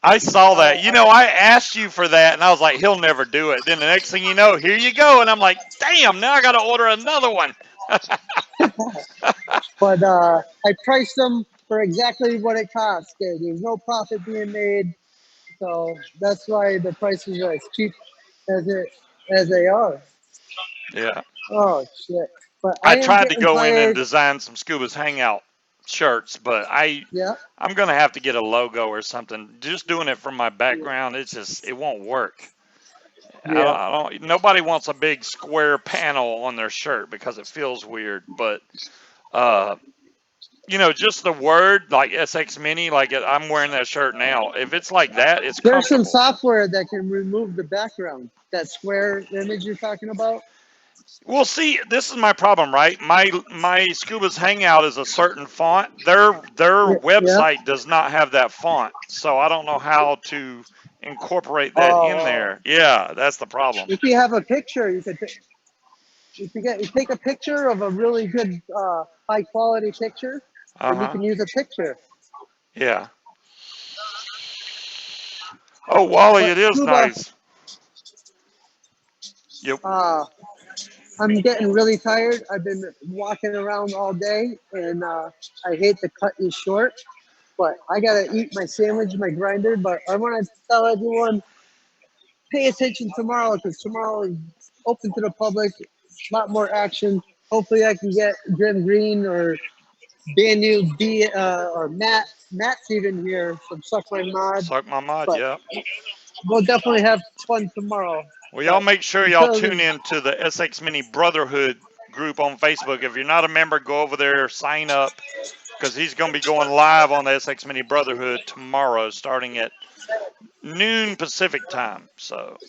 I saw Uh, that. You know, I asked you for that, and I was like, he'll never do it. Then the next thing you know, here you go, and I'm like, damn, now I got to order another one. but I priced them for exactly what it costs. There's no profit being made, so that's why the prices are as cheap as it as they are. Yeah. Oh shit! But I I am tried to getting go in and tired. design some Scuba's Hangout shirts, but Yeah, I'm gonna have to get a logo or something. Just doing it from my background, it won't work. yeah. I don't. Nobody wants a big square panel on their shirt because it feels weird. But uh, just the word like SX Mini, like I'm wearing that shirt now. If it's like that, it's There's some comfortable. software that can remove the background. That square image you're talking about. Well, see, this is my problem, right? My Scuba's Hangout is a certain font. Their Yeah, yeah. website does not have that font, so I don't know how to incorporate that in Oh, there. Yeah, that's the problem. if you have a picture, you take a picture of a really good, high quality picture, Uh then you huh. can use a picture. Yeah. Oh, Wally, But it is scuba, nice. Yep. uh, I'm getting really tired. I've been walking around all day, and I hate to cut you short, but I gotta eat my sandwich, my grinder. But I want to tell everyone, pay attention tomorrow because tomorrow is open to the public. A lot more action. Hopefully, I can get Jim Green or Daniel B or Matt. Matt's even here from Suck My Mod. Suck my mod. But Yep. we'll definitely have fun tomorrow. Well, y'all But make sure y'all until tune then, in to the SX Mini Brotherhood group on Facebook. If you're not a member, go over there, sign up, because he's going to be going live on the SX Mini Brotherhood tomorrow, starting at noon Pacific time. So,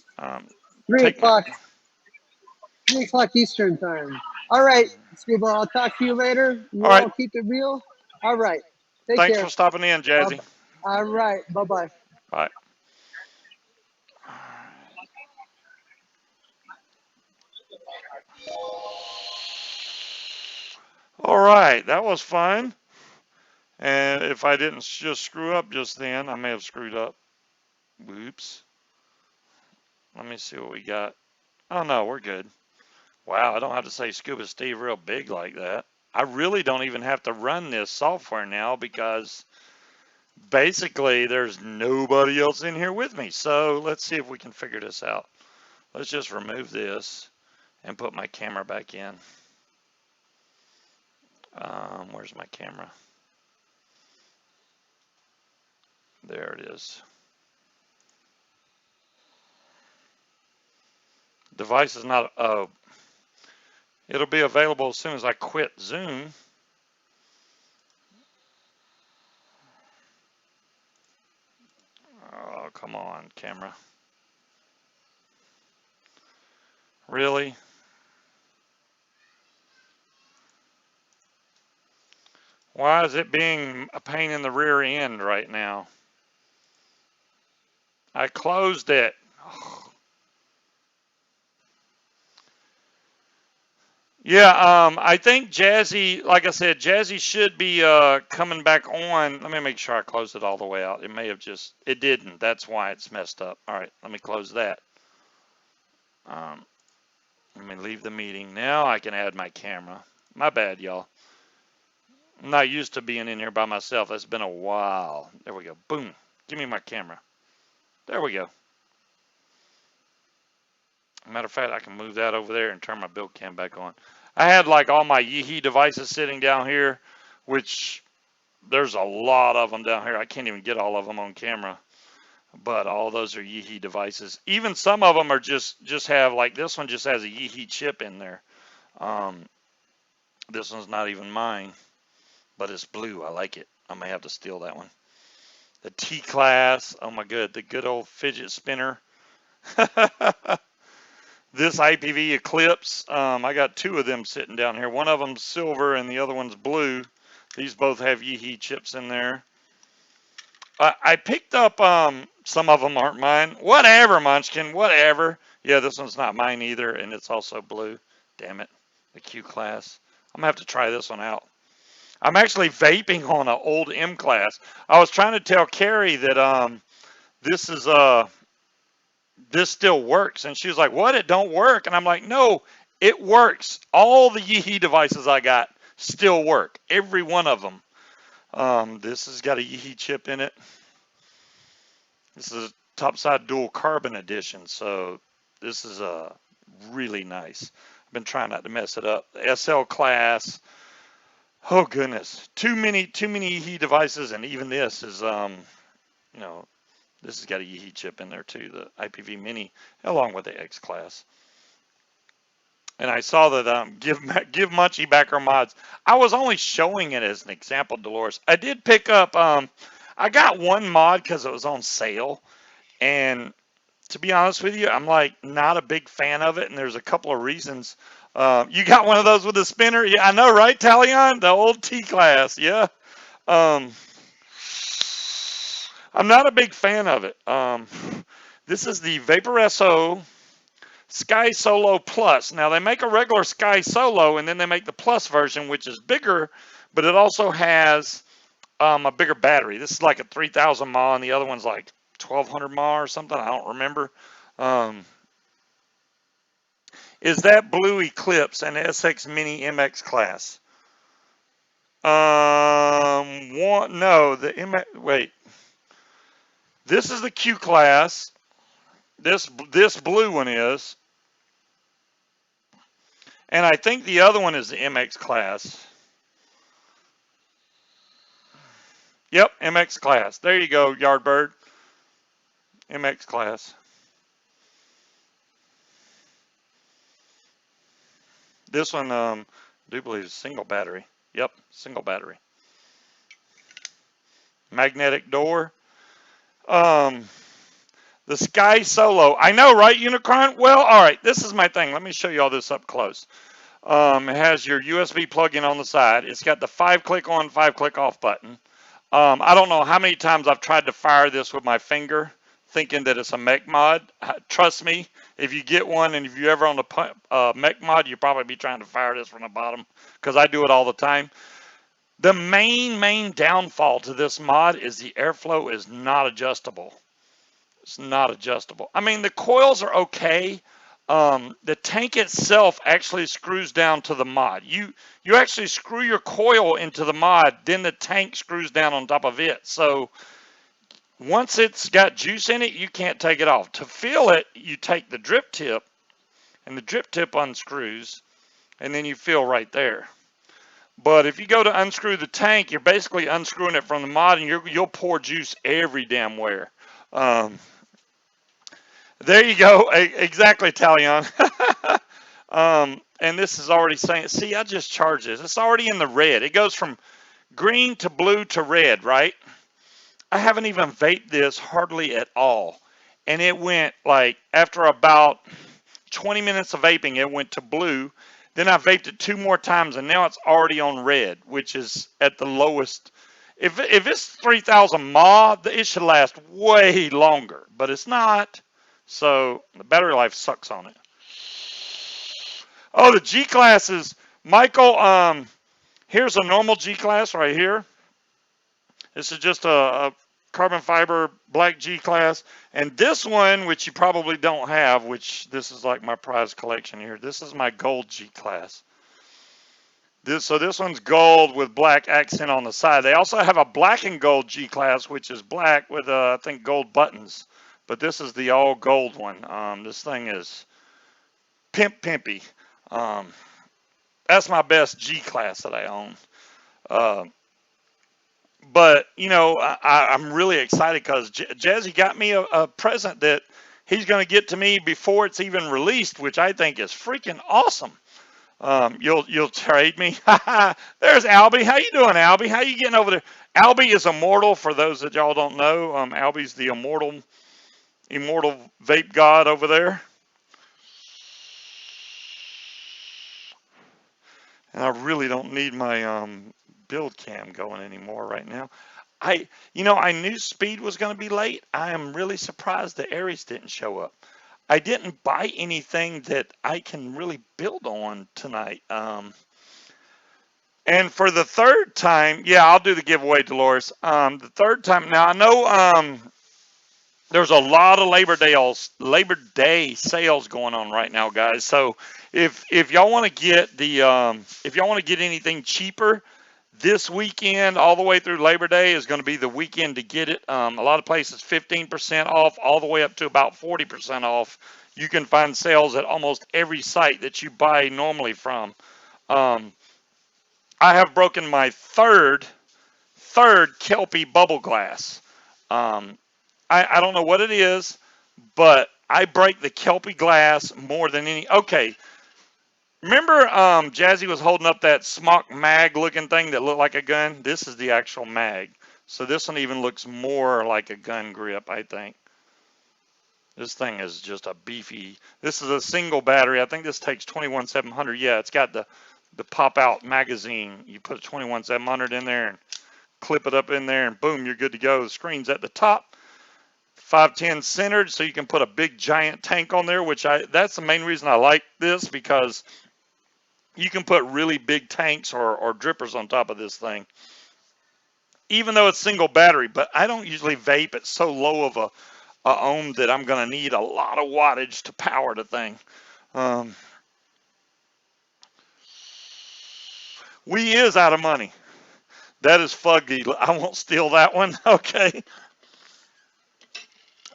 three take my. o'clock, 3 o'clock Eastern time. All right, Scuba. I'll talk to you later. All You right. all keep it real. All right. Take Thanks care. for stopping in, Jazzy. All right. Bye bye. Bye. All right. That was fun. And if I didn't just screw up just then, I may have screwed up. Whoops. Let me see what we got. Oh, no, we're good. Wow, I don't have to say Scuba Steve real big like that. I really don't even have to run this software now because basically there's nobody else in here with me. So let's see if we can figure this out. Let's just remove this and put my camera back in. Where's my camera? There it is. Device is not, oh, it'll be available as soon as I quit Zoom. Oh, come on, camera. Really? Why is it being a pain in the rear end right now? I closed it. Yeah, I think Jazzy, like I said, Jazzy should be coming back on. Let me make sure I closed it all the way out. It may have just, it didn't. That's why it's messed up. All right, let me close that. Um, Let me leave the meeting. Now I can add my camera. My bad, y'all. I'm not used to being in here by myself. It's been a while. There we go. Boom. Give me my camera. There we go. Matter of fact, I can move that over there and turn my build cam back on. I had like all my Yihi devices sitting down here, which there's a lot of them down here. I can't even get all of them on camera, but all those are Yihi devices. Even some of them are just have, like this one just has a Yihi chip in there. Um, this one's not even mine, but it's blue. I like it. I may have to steal that one. The T class. Oh my good. The good old fidget spinner. This IPV Eclipse, I got two of them sitting down here. One of them's silver and the other one's blue. These both have Yihi chips in there. I picked up, some of them aren't mine. Whatever, Munchkin, whatever. Yeah, this one's not mine either, and it's also blue. Damn it, the Q class. I'm gonna have to try this one out. I'm actually vaping on an old M class. I was trying to tell Cari that this is this still works, and she was like, "What? It don't work?" And I'm like, "No, it works. All the Yihi devices I got still work. Every one of them. This has got a Yihi chip in it. This is a topside dual carbon edition, so this is really nice. I've been trying not to mess it up. The SL class. Oh goodness, too many Yihi devices, and even this is you know, this has got a Yihi chip in there too, the IPV Mini, along with the X class. And I saw that give Munchie back her mods. I was only showing it as an example, Dolores. I did pick up. I got one mod because it was on sale, and to be honest with you, I'm like not a big fan of it, and there's a couple of reasons. You got one of those with a spinner? Yeah, I know, right, Talion? The old T class, yeah. Um, I'm not a big fan of it. This is the Vaporesso Sky Solo Plus. Now they make a regular Sky Solo, and then they make the Plus version, which is bigger, but it also has a bigger battery. This is like a 3,000 mAh, and the other one's like 1,200 mAh or something. I don't remember. Is that blue Eclipse an SX Mini MX class? No, the MX. Wait, this is the Q class. This blue one is. And I think the other one is the MX class. Yep, MX class. There you go, Yardbird. MX class. This one, I do believe is single battery. Yep, single battery. Magnetic door. The Sky Solo. I know, right, Unicron? Well, all right, this is my thing. Let me show you all this up close. It has your USB plug-in on the side. It's got the 5-click on, 5-click off button. I don't know how many times I've tried to fire this with my finger, thinking that it's a mech mod. Trust me, if you get one and if you're ever on the mech mod, you'll probably be trying to fire this from the bottom, because I do it all the time. The main downfall to this mod is the airflow is not adjustable. It's not adjustable. I mean, the coils are okay. The tank itself actually screws down to the mod. You actually screw your coil into the mod, then the tank screws down on top of it. So once it's got juice in it, you can't take it off. To fill it, you take the drip tip, and the drip tip unscrews, and then you fill right there. But if you go to unscrew the tank, you're basically unscrewing it from the mod, and you'll pour juice every damn where. There you go. Exactly, Talion. And this is already saying, see, I just charged this. It's already in the red. It goes from green to blue to red, right? I haven't even vaped this hardly at all. And it went like, after about 20 minutes of vaping, it went to blue. Then I vaped it 2 more times, and now it's already on red, which is at the lowest. If it's 3,000 mAh, it should last way longer, but it's not. So the battery life sucks on it. Oh, the G classes, Michael. Here's a normal G class right here. This is just a carbon fiber black G class, and this one, which you probably don't have, which this is like my prize collection here. This is my gold G class. This one's gold with black accent on the side. They also have a black and gold G class, which is black with I think gold buttons. But this is the all gold one. This thing is pimpy. Um, that's my best G class that I own. Uh, but I'm really excited because Jazzy got me a present that he's going to get to me before it's even released, which I think is freaking awesome. You'll trade me. There's Albie. How you doing, Albie? How you getting over there? Albie is immortal. For those that y'all don't know, Albie's the immortal vape god over there. And I really don't need my build cam going anymore right now. I knew Speed was going to be late. I am really surprised the Aries didn't show up. I didn't buy anything that I can really build on tonight. And for the third time, yeah, I'll do the giveaway, Dolores. The third time, now I know there's a lot of Labor Day sales going on right now, guys. So if y'all want to get if y'all want to get anything cheaper this weekend, all the way through Labor Day is going to be the weekend to get it. A lot of places 15% off, all the way up to about 40% off. You can find sales at almost every site that you buy normally from. Um, I have broken my third Kelpie bubble glass. Um, I don't know what it is, but I break the Kelpie glass more than any. Okay, remember Jazzy was holding up that smock mag looking thing that looked like a gun? This is the actual mag. So this one even looks more like a gun grip, I think. This thing is just a beefy. This is a single battery. I think this takes 21700. Yeah, it's got the pop out magazine. You put a 21700 in there and clip it up in there, and boom, you're good to go. The screen's at the top, 510 centered, so you can put a big giant tank on there, which that's the main reason I like this, because you can put really big tanks or drippers on top of this thing, even though it's single battery. But I don't usually vape at so low of a ohm that I'm going to need a lot of wattage to power the thing. We is out of money. That is fuggy. I won't steal that one. Okay.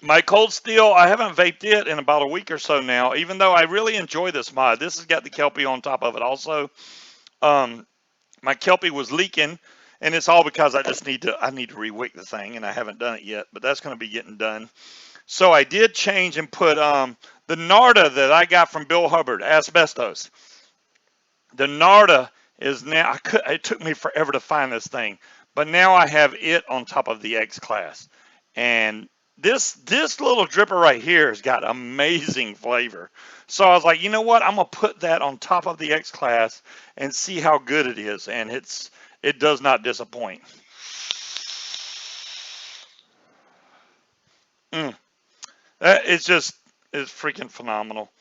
My cold steel, I haven't vaped it in about a week or so now, even though I really enjoy this mod. This has got the Kelpie on top of it also. My Kelpie was leaking, and it's all because I need to re-wick the thing, and I haven't done it yet, but that's going to be getting done. So I did change and put the Narda that I got from Bill Hubbard, asbestos. The Narda is now, it took me forever to find this thing, but now I have it on top of the X class. And this little dripper right here has got amazing flavor. So I was like, you know what? I'm going to put that on top of the X class and see how good it is. And it does not disappoint. It's freaking phenomenal.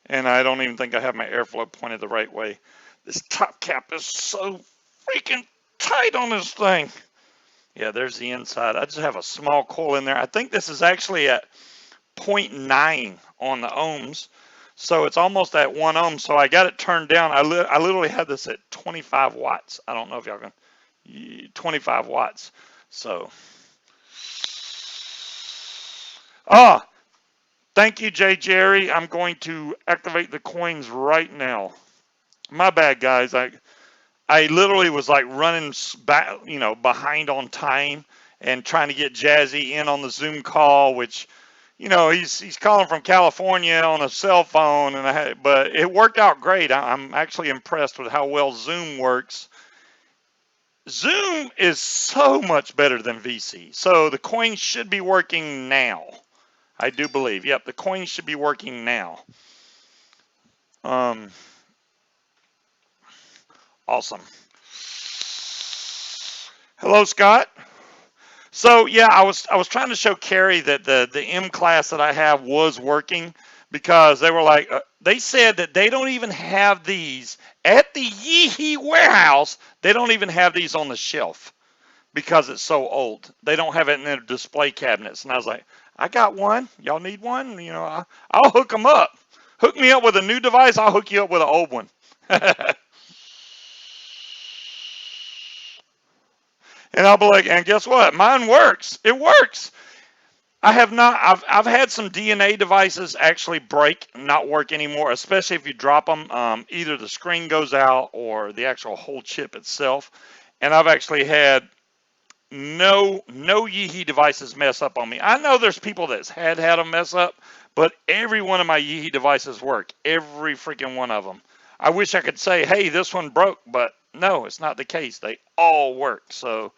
And I don't even think I have my airflow pointed the right way. This top cap is so freaking tight on this thing. Yeah, there's the inside. I just have a small coil in there. I think this is actually at 0.9 on the ohms. So it's almost at 1 ohm. So I got it turned down. I literally had this at 25 watts. I don't know if y'all can. 25 watts. So. Thank you, Jay Jerry. I'm going to activate the coins right now. My bad, guys. I literally was like running back, behind on time and trying to get Jazzy in on the Zoom call, which, he's calling from California on a cell phone, but it worked out great. I'm actually impressed with how well Zoom works. Zoom is so much better than VC. So the coins should be working now. I do believe. Yep, the coins should be working now. Awesome. Hello, Scott. So yeah, I was trying to show Cari that the M class that I have was working, because they were like, they said that they don't even have these at the Yihi warehouse. They don't even have these on the shelf because it's so old. They don't have it in their display cabinets. And I was like, I got one. Y'all need one? You know, I'll hook them up. Hook me up with a new device. I'll hook you up with an old one. And I'll be like, and guess what? Mine works. It works. I have not. I've had some DNA devices actually break, not work anymore, especially if you drop them. Either the screen goes out or the actual whole chip itself. And I've actually had no Yihi devices mess up on me. I know there's people that's had them mess up, but every one of my Yihi devices work. Every freaking one of them. I wish I could say, hey, this one broke, but no, it's not the case. They all work. So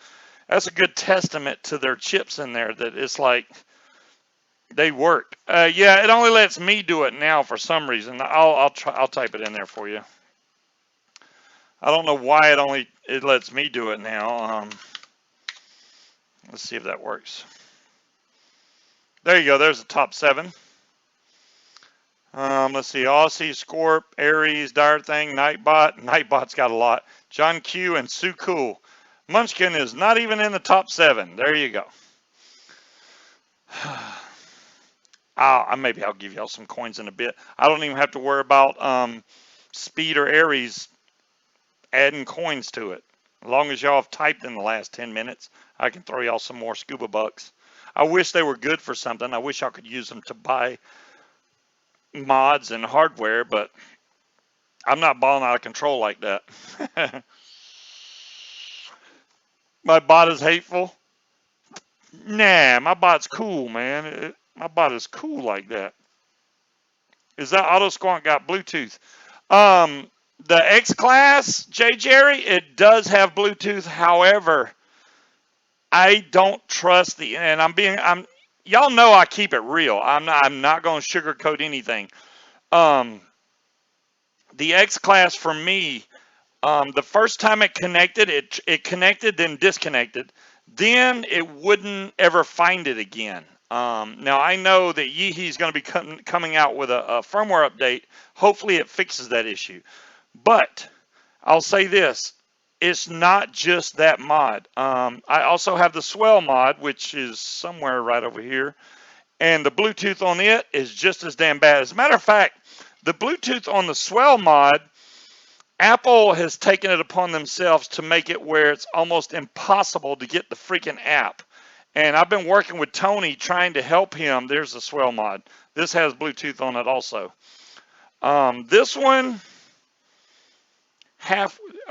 that's a good testament to their chips in there that it's like they work. Yeah, it only lets me do it now for some reason. I'll type it in there for you. I don't know why it lets me do it now. Let's see if that works. There you go. There's the top 7. Let's see. Aussie, Scorp, Aries, Dire Thing, Nightbot. Nightbot's got a lot. John Q and Sue Cool. Munchkin is not even in the top 7. There you go. Maybe I'll give y'all some coins in a bit. I don't even have to worry about Speed or Aries adding coins to it. As long as y'all have typed in the last 10 minutes, I can throw y'all some more scuba bucks. I wish they were good for something. I wish y'all could use them to buy mods and hardware, but I'm not balling out of control like that. My bot is hateful. Nah, my bot's cool, man. My bot is cool like that. Is that Auto Squonk got Bluetooth? The X Class, J Jerry, it does have Bluetooth. However, I don't trust y'all know I keep it real. I'm not going to sugarcoat anything. The X Class for me, the first time it connected, it connected, then disconnected. Then it wouldn't ever find it again. Now I know that Yihi's going to be coming out with a firmware update. Hopefully it fixes that issue. But I'll say this. It's not just that mod. I also have the Swell mod, which is somewhere right over here. And the Bluetooth on it is just as damn bad. As a matter of fact, the Bluetooth on the Swell mod, Apple has taken it upon themselves to make it where it's almost impossible to get the freaking app. And I've been working with Tony trying to help him. There's the Swell mod. This has Bluetooth on it also. This one,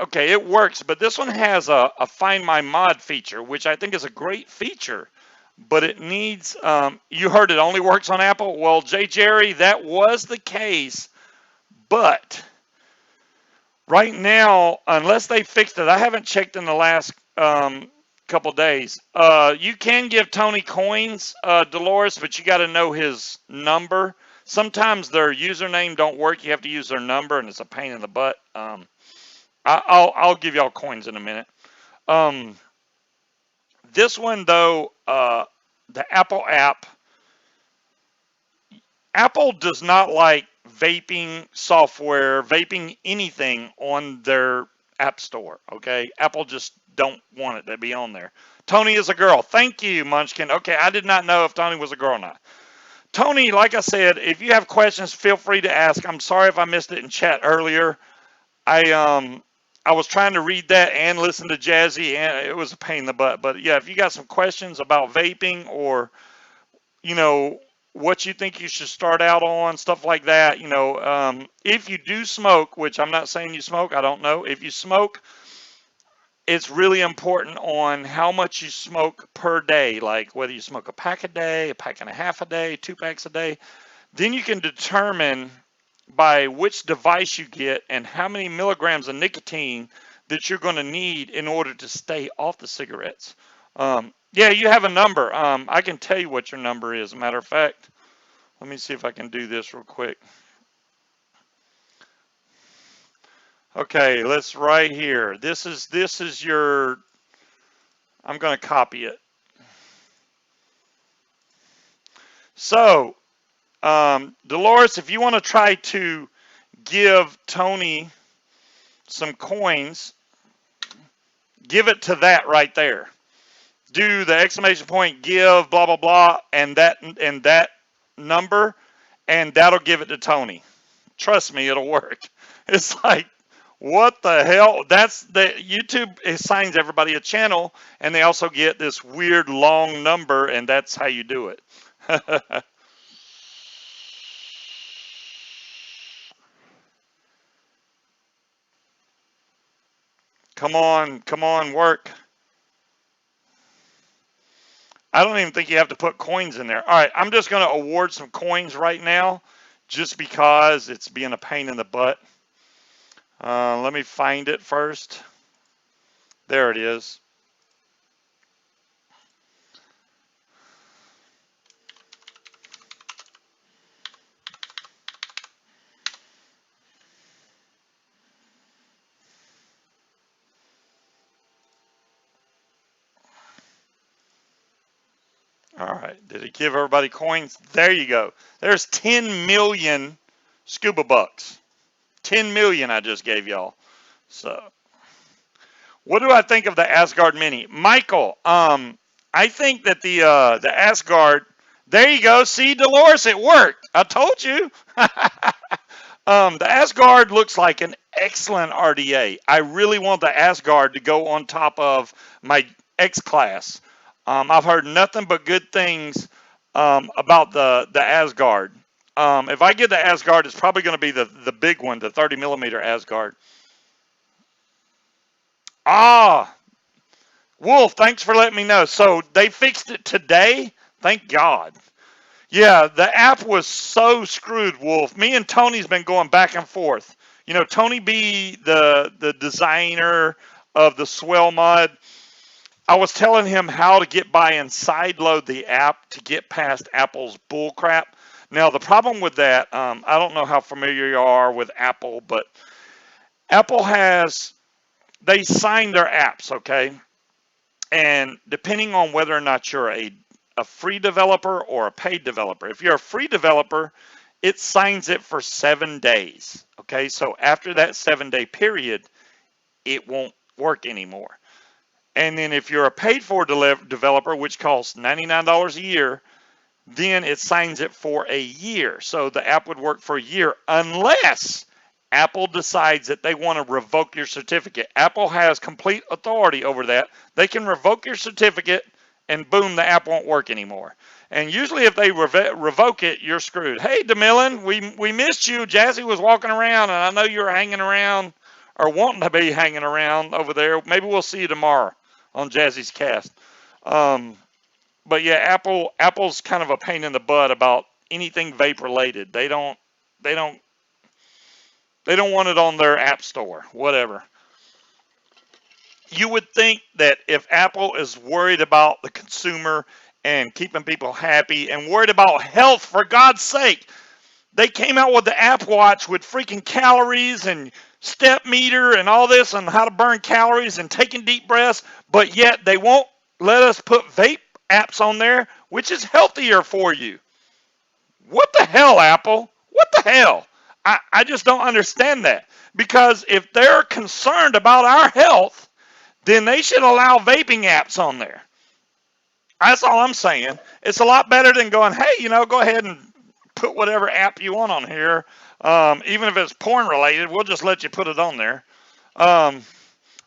okay, it works, but this one has a Find My Mod feature, which I think is a great feature. But it needs, you heard it only works on Apple. Well, J. Jerry, that was the case. But right now, unless they fixed it, I haven't checked in the last couple days. You can give Tony coins, Dolores, but you got to know his number. Sometimes their username don't work. You have to use their number, and it's a pain in the butt. I'll give y'all coins in a minute. This one though, the Apple app. Apple does not like vaping software, vaping anything on their app store, okay? Apple just don't want it to be on there. Tony is a girl. Thank you, Munchkin. Okay, I did not know if Tony was a girl or not. Tony, like I said, if you have questions, feel free to ask. I'm sorry if I missed it in chat earlier. I was trying to read that and listen to Jazzy, and it was a pain in the butt. But yeah, if you got some questions about vaping or, you know, what you think you should start out on, stuff like that, you know, if you do smoke, which I'm not saying you smoke, I don't know. If you smoke, it's really important on how much you smoke per day, like whether you smoke a pack a day, a pack and a half a day, 2 packs a day. Then you can determine by which device you get and how many milligrams of nicotine that you're going to need in order to stay off the cigarettes. Yeah, you have a number. I can tell you what your number is. As a matter of fact, let me see if I can do this real quick. Okay, let's right here. This is your, I'm going to copy it. So, Dolores, if you want to try to give Tony some coins, give it to that right there. Do the exclamation point, give, blah, blah, blah, and that number, and that'll give it to Tony. Trust me, it'll work. It's like, what the hell? That's the YouTube assigns everybody a channel, and they also get this weird long number, and that's how you do it. Come on, work. I don't even think you have to put coins in there. All right, I'm just going to award some coins right now, just because it's being a pain in the butt. Let me find it first. There it is. All right, did it give everybody coins? There you go. There's 10 million scuba bucks. 10 million I just gave y'all. So, what do I think of the Asgard Mini? Michael, I think that the Asgard, there you go. See, Dolores, it worked. I told you. The Asgard looks like an excellent RDA. I really want the Asgard to go on top of my X class. I've heard nothing but good things about the Asgard. If I get the Asgard, it's probably going to be the big one, the 30 millimeter Asgard. Ah, Wolf, thanks for letting me know. So they fixed it today? Thank God. Yeah, the app was so screwed, Wolf. Me and Tony's been going back and forth. You know, Tony B, the designer of the Swell mod, I was telling him how to get by and sideload the app to get past Apple's bullcrap. Now, the problem with that, I don't know how familiar you are with Apple, but Apple they sign their apps, okay? And depending on whether or not you're a free developer or a paid developer, if you're a free developer, it signs it for 7 days, okay? So after that 7-day period, it won't work anymore. And then if you're a paid for developer, which costs $99 a year, then it signs it for a year. So the app would work for a year unless Apple decides that they want to revoke your certificate. Apple has complete authority over that. They can revoke your certificate and boom, the app won't work anymore. And usually if they revoke it, you're screwed. Hey, DeMillan, we missed you. Jazzy was walking around, and I know you were hanging around or wanting to be hanging around over there. Maybe we'll see you tomorrow on Jazzy's cast. But yeah, Apple's kind of a pain in the butt about anything vape related. They don't want it on their app store, whatever. You would think that if Apple is worried about the consumer and keeping people happy and worried about health, for God's sake, they came out with the App Watch with freaking calories and step meter and all this on how to burn calories and taking deep breaths, but yet they won't let us put vape apps on there, which is healthier for you. What the hell, Apple? What the hell? I just don't understand that. Because if they're concerned about our health, then they should allow vaping apps on there. That's all I'm saying. It's a lot better than going, hey, go ahead and put whatever app you want on here. Even if it's porn related, we'll just let you put it on there.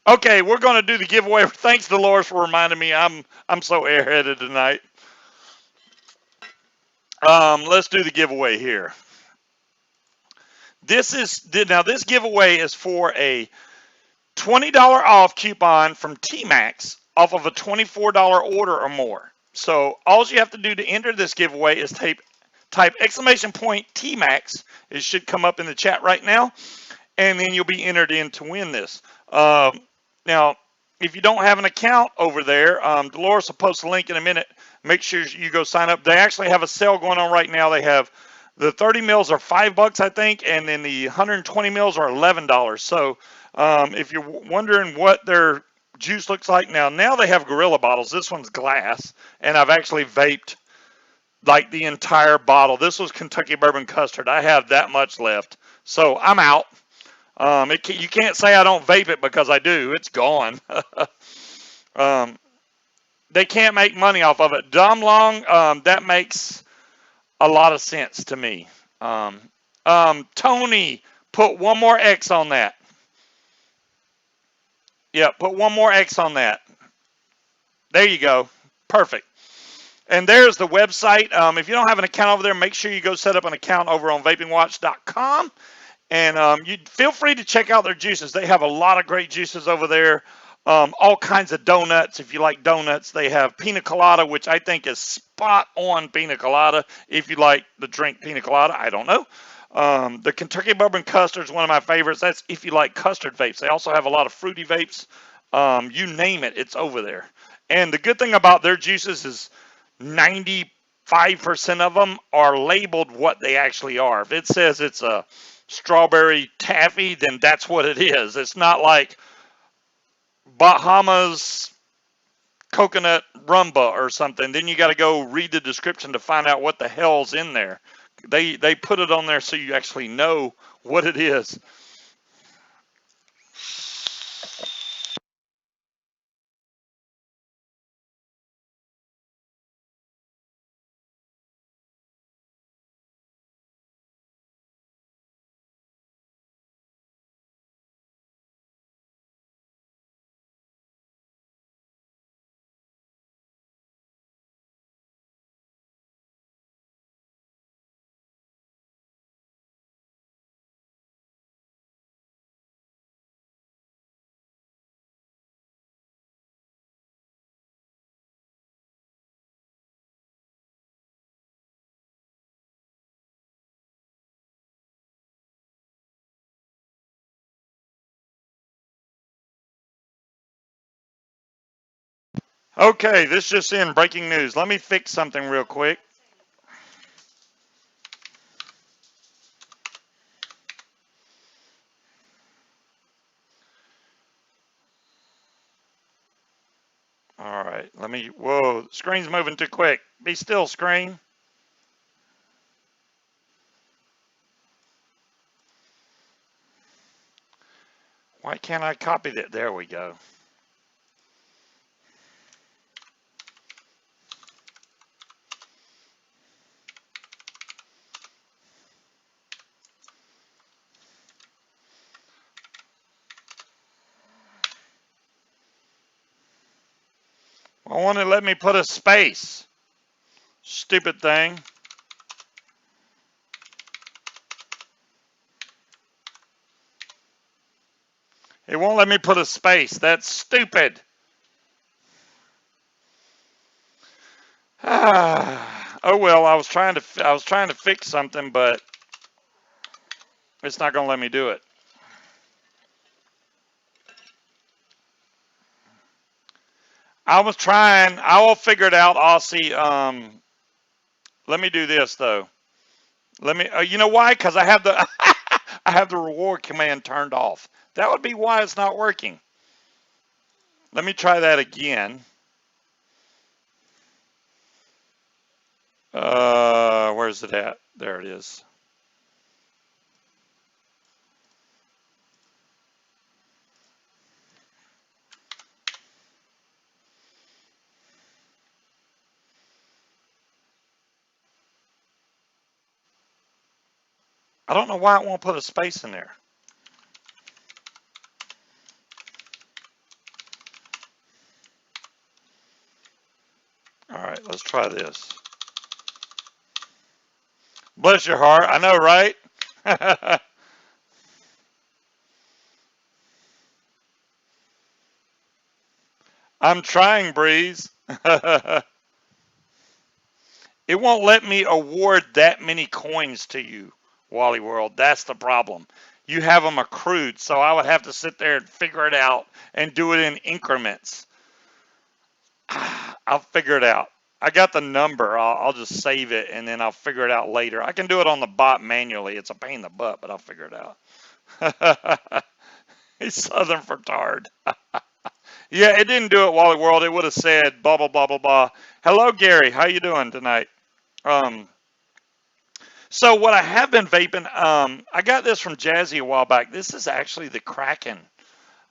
Okay, we're going to do the giveaway. Thanks, Dolores, for reminding me. I'm so airheaded tonight. Let's do the giveaway here. This giveaway is for a $20 off coupon from T-Max off of a $24 order or more. So all you have to do to enter this giveaway is type exclamation point T-Max. It should come up in the chat right now, and then you'll be entered in to win this. Now, if you don't have an account over there, Dolores will post a link in a minute. Make sure you go sign up. They actually have a sale going on right now. They have the 30 mils are $5, I think, and then the 120 mils are $11. So if you're wondering what their juice looks like now they have Gorilla bottles. This one's glass, and I've actually vaped like the entire bottle. This was Kentucky bourbon custard. I have that much left, so I'm out. You can't say I don't vape it because I do. It's gone. um, they can't make money off of it. Dumb long. That makes a lot of sense to me. Um, Tony, put one more X on that. Yeah, put one more X on that. There you go. Perfect. And there's the website. If you don't have an account over there, make sure you go set up an account over on vapingwatch.com. And you feel free to check out their juices. They have a lot of great juices over there. All kinds of donuts. If you like donuts, they have pina colada, which I think is spot on pina colada. If you like the drink pina colada, I don't know. The Kentucky bourbon custard is one of my favorites. That's if you like custard vapes. They also have a lot of fruity vapes. You name it, it's over there. And the good thing about their juices is 95% of them are labeled what they actually are. If it says it's a strawberry taffy, then that's what it is. It's not like Bahamas coconut rumba or something. Then you got to go read the description to find out what the hell's in there. They put it on there so you actually know what it is. Okay, this just in, breaking news. Let me fix something real quick. All right, whoa, screen's moving too quick. Be still, screen. Why can't I copy that? There we go. I want to let me put a space. Stupid thing. It won't let me put a space. That's stupid. Oh well, I was trying to fix something, but it's not gonna let me do it. I was trying. I will figure it out, Aussie. Let me do this though. Let me. You know why? Because I have the I have the reward command turned off. That would be why it's not working. Let me try that again. Where's it at? There it is. I don't know why it won't put a space in there. All right, let's try this. Bless your heart. I know, right? I'm trying, Breeze. It won't let me award that many coins to you, Wally World. That's the problem. You have them accrued, so I would have to sit there and figure it out and do it in increments. I'll figure it out. I got the number. I'll just save it, and then I'll figure it out later. I can do it on the bot manually. It's a pain in the butt, but I'll figure it out. He's Southern for tard. Yeah, it didn't do it, Wally World. It would have said blah, blah, blah, blah, blah. Hello, Gary. How you doing tonight? Um, so what I have been vaping, I got this from Jazzy a while back. This is actually the Kraken.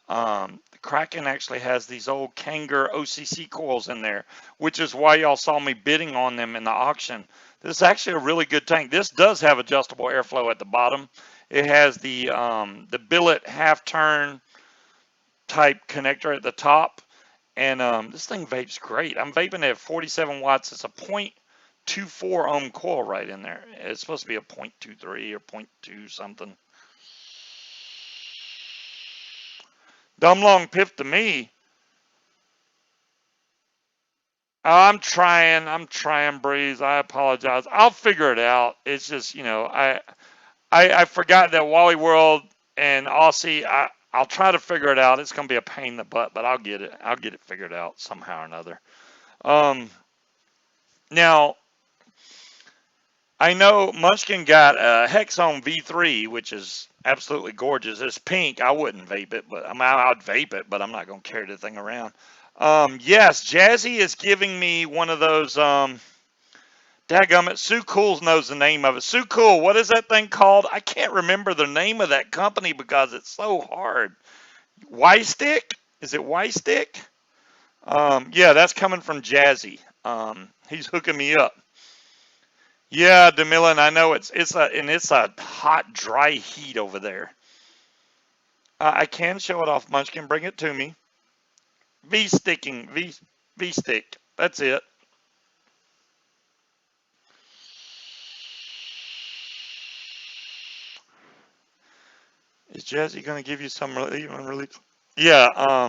The Kraken actually has these old Kanger OCC coils in there, which is why y'all saw me bidding on them in the auction. This is actually a really good tank. This does have adjustable airflow at the bottom. It has the billet half turn type connector at the top, and this thing vapes great. I'm vaping at 47 watts. It's a 0.24 ohm coil right in there. It's supposed to be a 0.23 or 0.2 something. Dumb long piff to me. I'm trying, Breeze. I apologize. I'll figure it out. It's just, I forgot that Wally World and Aussie. I'll try to figure it out. It's gonna be a pain in the butt, but I'll get it. I'll get it figured out somehow or another. Um, now I know Munchkin got a Hexone V3, which is absolutely gorgeous. It's pink. I wouldn't vape it, but I'd vape it, but I'm not gonna carry the thing around. Yes, Jazzy is giving me one of those. Dadgummit, Sue Cool knows the name of it. Sue Cool, what is that thing called? I can't remember the name of that company because it's so hard. Y-Stick? Is it Y-Stick? Yeah, that's coming from Jazzy. He's hooking me up. Yeah, DeMillan, I know it's a hot, dry heat over there. I can show it off. Munchkin, bring it to me. V stick. That's it. Is Jazzy gonna give you some relief? Yeah.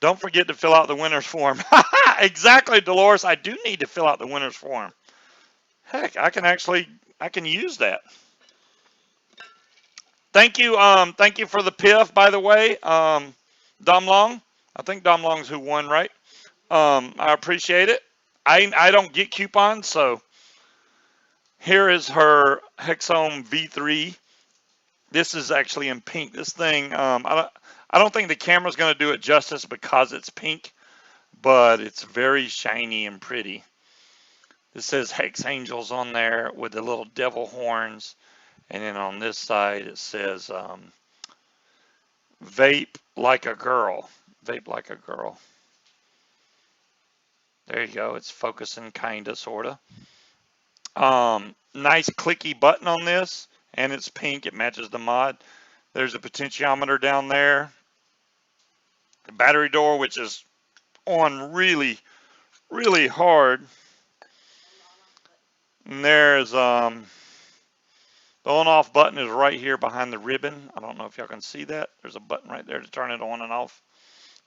Don't forget to fill out the winner's form. Exactly, Dolores. I do need to fill out the winner's form. Heck, I can use that. Thank you for the piff, by the way. Dom Long. I think Dom Long's who won, right? I appreciate it. I don't get coupons, so here is her Hexome V3. This is actually in pink. This thing, I don't think the camera's going to do it justice because it's pink, but it's very shiny and pretty. This says Hex Angels on there with the little devil horns. And then on this side, it says vape like a girl. Vape like a girl. There you go. It's focusing kind of, sort of. Nice clicky button on this. And it's pink. It matches the mod. There's a potentiometer down there. The battery door, which is on really, really hard. And there's the on-off button is right here behind the ribbon. I don't know if y'all can see that. There's a button right there to turn it on and off.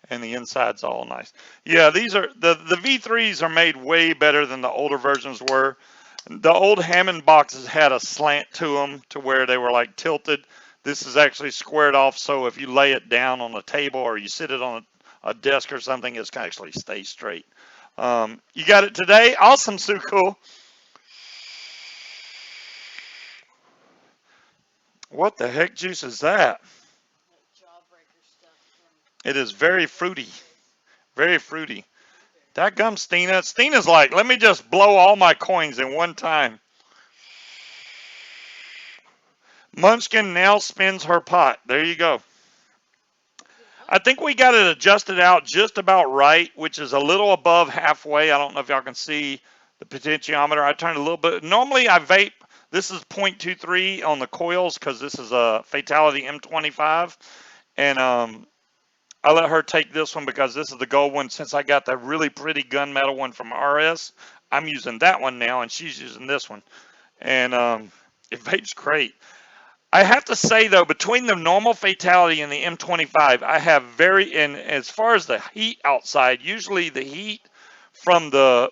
And the inside's all nice. Yeah, these are the V3s are made way better than the older versions were. The old Hammond boxes had a slant to them to where they were like tilted. This is actually squared off, so if you lay it down on a table or you sit it on a desk or something, it's going to actually stay straight. You got it today? Awesome, Sue Cool. What the heck juice is that? It is very fruity. Very fruity. That gum, Stina. Stina's like, let me just blow all my coins in one time. Munchkin now spins her pot. There you go. I think we got it adjusted out just about right, which is a little above halfway. I don't know if y'all can see the potentiometer. I turned a little bit. Normally I vape. This is 0.23 on the coils because this is a Fatality M25. And I let her take this one because this is the gold one. Since I got the really pretty gunmetal one from RS, I'm using that one now, and she's using this one. And it vapes great. I have to say, though, between the normal Fatality and the M25, I have and as far as the heat outside, usually the heat from the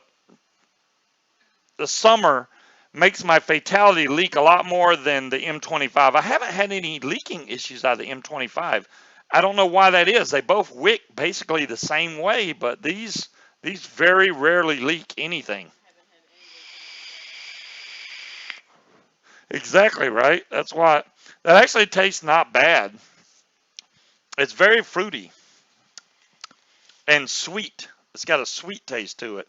summer makes my Fatality leak a lot more than the M25. I haven't had any leaking issues out of the M25. I don't know why that is. They both wick basically the same way, but these very rarely leak anything. Exactly, right? That's why that actually tastes not bad. It's very fruity and sweet. It's got a sweet taste to it.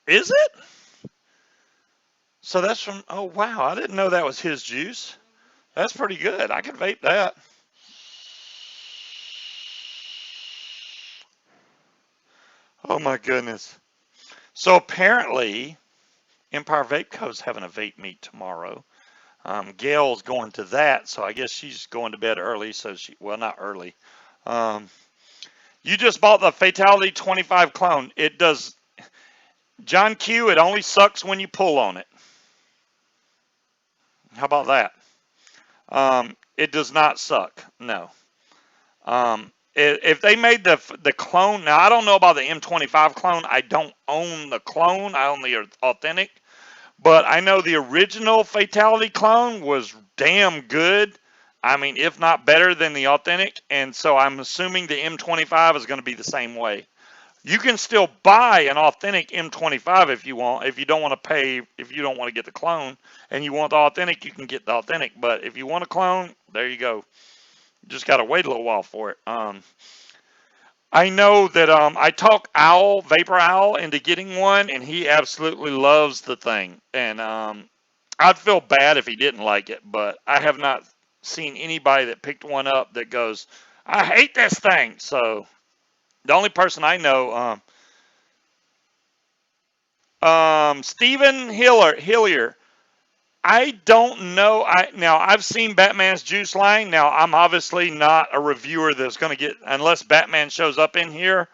Is it? So that's from, oh wow, I didn't know that was his juice. That's pretty good. I could vape that. Oh my goodness. So apparently, Empire Vape Co. is having a vape meet tomorrow. Gail's going to that, so I guess she's going to bed early. So well, not early. Um, you just bought the Fatality 25 clone. It does, John Q. It only sucks when you pull on it. How about that? It does not suck. No. If they made the clone, now I don't know about the M25 clone. I don't own the clone. I own the authentic. But I know the original Fatality clone was damn good. I mean, if not better than the authentic. And so I'm assuming the M25 is going to be the same way. You can still buy an authentic M25 if you want. If you don't want to pay, if you don't want to get the clone and you want the authentic, you can get the authentic. But if you want a clone, there you go. You just got to wait a little while for it. I know that I talked Owl, Vapor Owl, into getting one, and he absolutely loves the thing. And I'd feel bad if he didn't like it, but I have not seen anybody that picked one up that goes, I hate this thing. So the only person I know, Stephen Hillier. I don't know. Now I've seen Batman's juice line. Now I'm obviously not a reviewer that's going to get unless Batman shows up in here.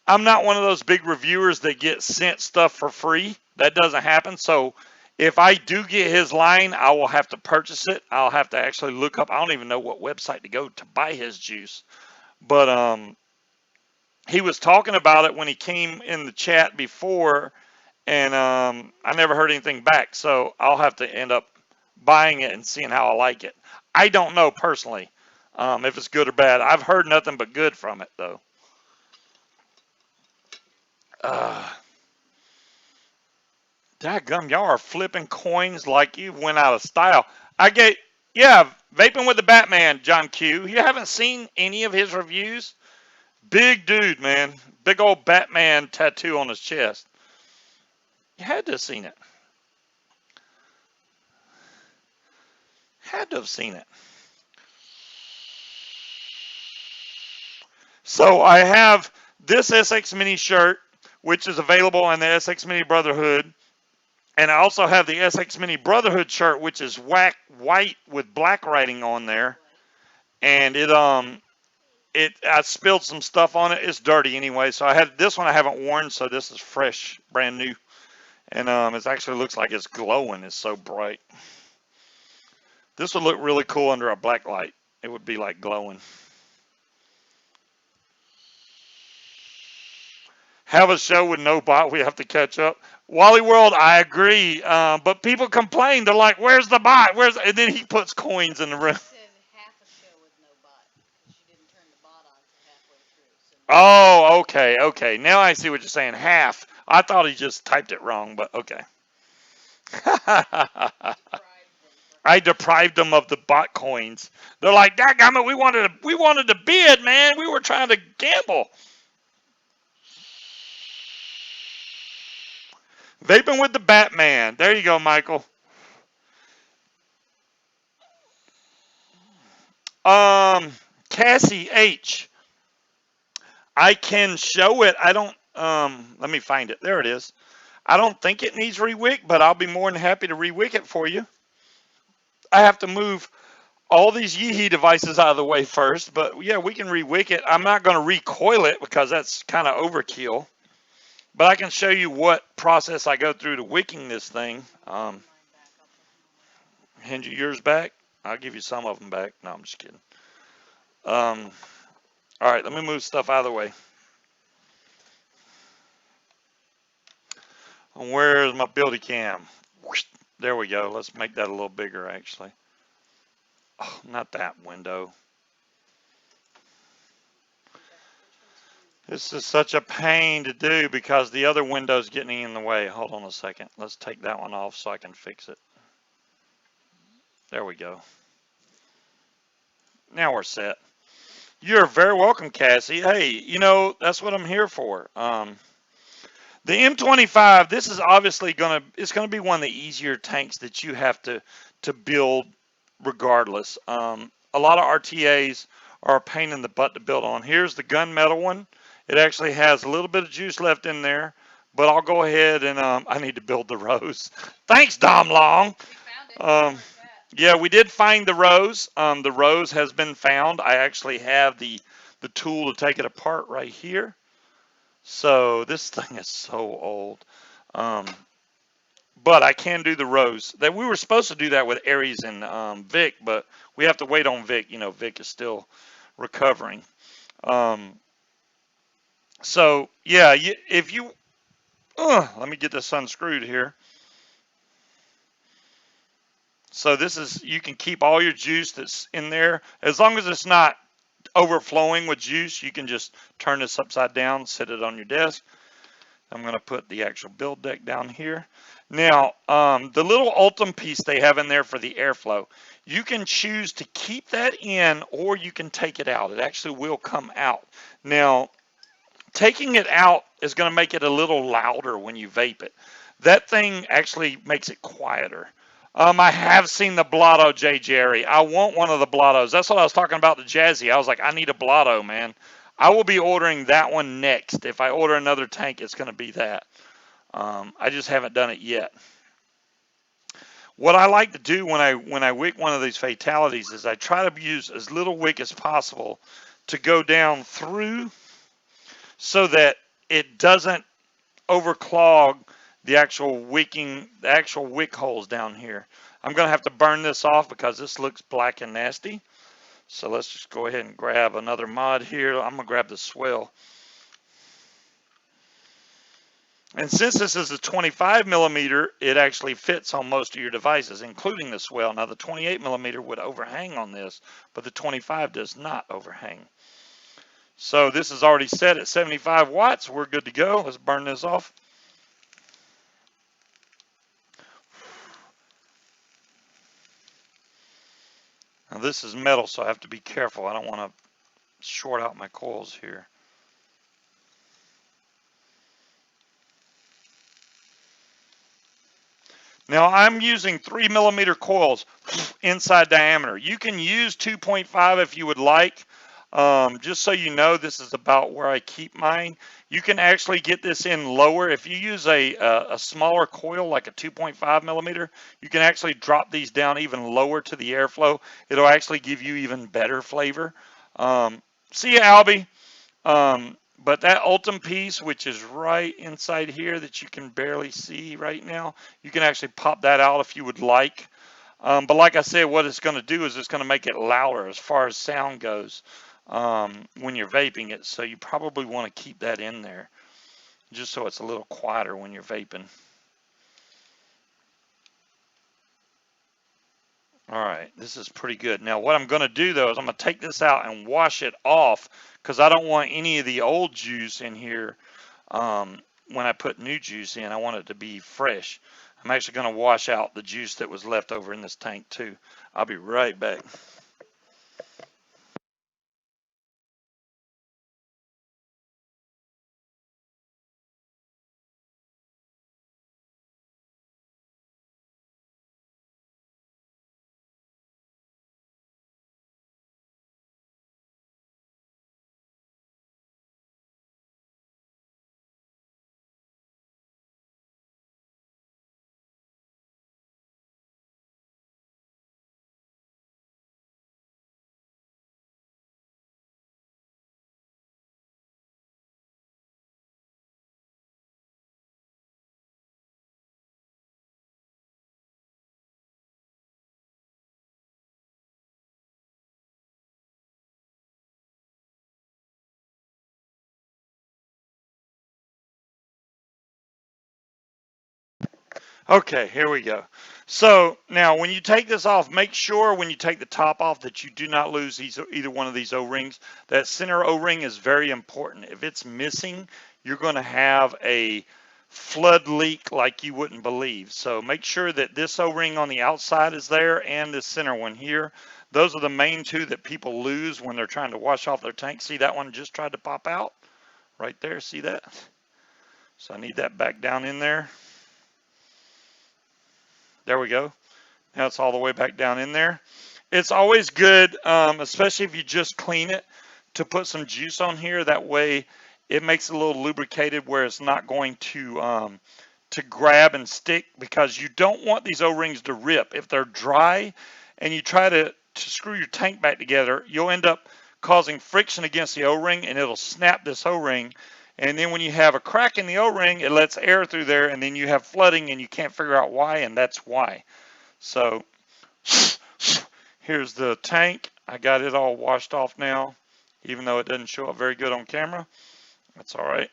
I'm not one of those big reviewers that get sent stuff for free. That doesn't happen. So if I do get his line, I will have to purchase it. I'll have to actually look up. I don't even know what website to go to buy his juice. But he was talking about it when he came in the chat before, and I never heard anything back. So I'll have to end up buying it and seeing how I like it. I don't know personally if it's good or bad. I've heard nothing but good from it though. Uh, Dadgum, y'all are flipping coins like you went out of style. Yeah, vaping with the Batman, John Q. You haven't seen any of his reviews? Big dude, man. Big old Batman tattoo on his chest. You had to have seen it. Had to have seen it. So I have this SX Mini shirt, which is available in the SX Mini Brotherhood. And I also have the SX Mini Brotherhood shirt, which is white with black writing on there. And I spilled some stuff on it. It's dirty anyway. So I had this one I haven't worn, so this is fresh, brand new. And it actually looks like it's glowing. It's so bright. This would look really cool under a black light. It would be like glowing. Have a show with no bot. We have to catch up. Wally World, I agree. But people complain. They're like, "Where's the bot? Where's?" And then he puts coins in the room. Oh, okay, okay. Now I see what you're saying. Half. I thought he just typed it wrong, but okay. I deprived them of the bot coins. They're like, "Dadgummit, we wanted to bid, man. We were trying to gamble." Vaping with the Batman. There you go, Michael. Cassie H. I can show it. I don't. Let me find it. There it is. I don't think it needs rewick, but I'll be more than happy to rewick it for you. I have to move all these Yihi devices out of the way first, but yeah, we can rewick it. I'm not going to recoil it because that's kind of overkill, but I can show you what process I go through to wicking this thing. Hand you yours back. I'll give you some of them back. No, I'm just kidding. All right, let me move stuff out of the way. Where's my buildy cam? There we go. Let's make that a little bigger, actually. Oh, not that window. This is such a pain to do because the other window's getting in the way. Hold on a second. Let's take that one off so I can fix it. There we go. Now we're set. You're very welcome, Cassie. Hey, you know, that's what I'm here for. The M25, this is obviously it's gonna be one of the easier tanks that you have to build regardless. A lot of RTAs are a pain in the butt to build on. Here's the gunmetal one. It actually has a little bit of juice left in there, but I'll go ahead and I need to build the rose. Thanks, Dom Long. Yeah, we did find the rose. The rose has been found. I actually have the tool to take it apart right here. So this thing is so old. Um, but I can do the rose. That we were supposed to do that with Aries and Vic, but we have to wait on Vic. You know, Vic is still recovering. Um, so yeah, if you let me get this unscrewed here. So this is, you can keep all your juice that's in there as long as it's not overflowing with juice. You can just turn this upside down, set it on your desk. I'm going to put the actual build deck down here. Now, the little Ultim piece they have in there for the airflow, you can choose to keep that in or you can take it out. It actually will come out. Now, taking it out is going to make it a little louder when you vape it. That thing actually makes it quieter. I have seen the Blotto, J. Jerry. I want one of the Blottos. That's what I was talking about the Jazzy. I was like, I need a Blotto, man. I will be ordering that one next. If I order another tank, it's going to be that. I just haven't done it yet. What I like to do when I wick one of these fatalities is I try to use as little wick as possible to go down through so that it doesn't overclog the actual wick holes down here. I'm going to have to burn this off because this looks black and nasty. So let's just go ahead and grab another mod here. I'm going to grab the swell. And since this is a 25 millimeter, it actually fits on most of your devices, including the swell. Now the 28 millimeter would overhang on this, but the 25 does not overhang. So this is already set at 75 watts. We're good to go. Let's burn this off. Now this is metal, so I have to be careful. I don't want to short out my coils here. Now I'm using 3 millimeter coils inside diameter. You can use 2.5 if you would like. Just so you know, this is about where I keep mine. You can actually get this in lower. If you use a smaller coil like a 2.5 millimeter, you can actually drop these down even lower to the airflow. It'll actually give you even better flavor. See you, Albie. But that Ultim piece, which is right inside here that you can barely see right now, you can actually pop that out if you would like. But like I said, what it's going to do is it's going to make it louder as far as sound goes when you're vaping it. So you probably want to keep that in there just so it's a little quieter when you're vaping. All right, this is pretty good. Now what I'm going to do though is I'm going to take this out and wash it off because I don't want any of the old juice in here when I put new juice in. I want it to be fresh. I'm actually going to wash out the juice that was left over in this tank too. I'll be right back. Okay, here we go. So now when you take this off, make sure when you take the top off that you do not lose either one of these O-rings. That center O-ring is very important. If it's missing, you're going to have a flood leak like you wouldn't believe. So make sure that this O-ring on the outside is there and the center one here. Those are the main two that people lose when they're trying to wash off their tank. See, that one just tried to pop out right there. See that? So I need that back down in there. There we go. Now it's all the way back down in there. It's always good, especially if you just clean it, to put some juice on here. That way it makes it a little lubricated where it's not going to grab and stick, because you don't want these O-rings to rip. If they're dry and you try to screw your tank back together, you'll end up causing friction against the O-ring and it'll snap this O-ring. And then when you have a crack in the O-ring, it lets air through there and then you have flooding and you can't figure out why, and that's why. So here's the tank. I got it all washed off now, even though it doesn't show up very good on camera. That's all right.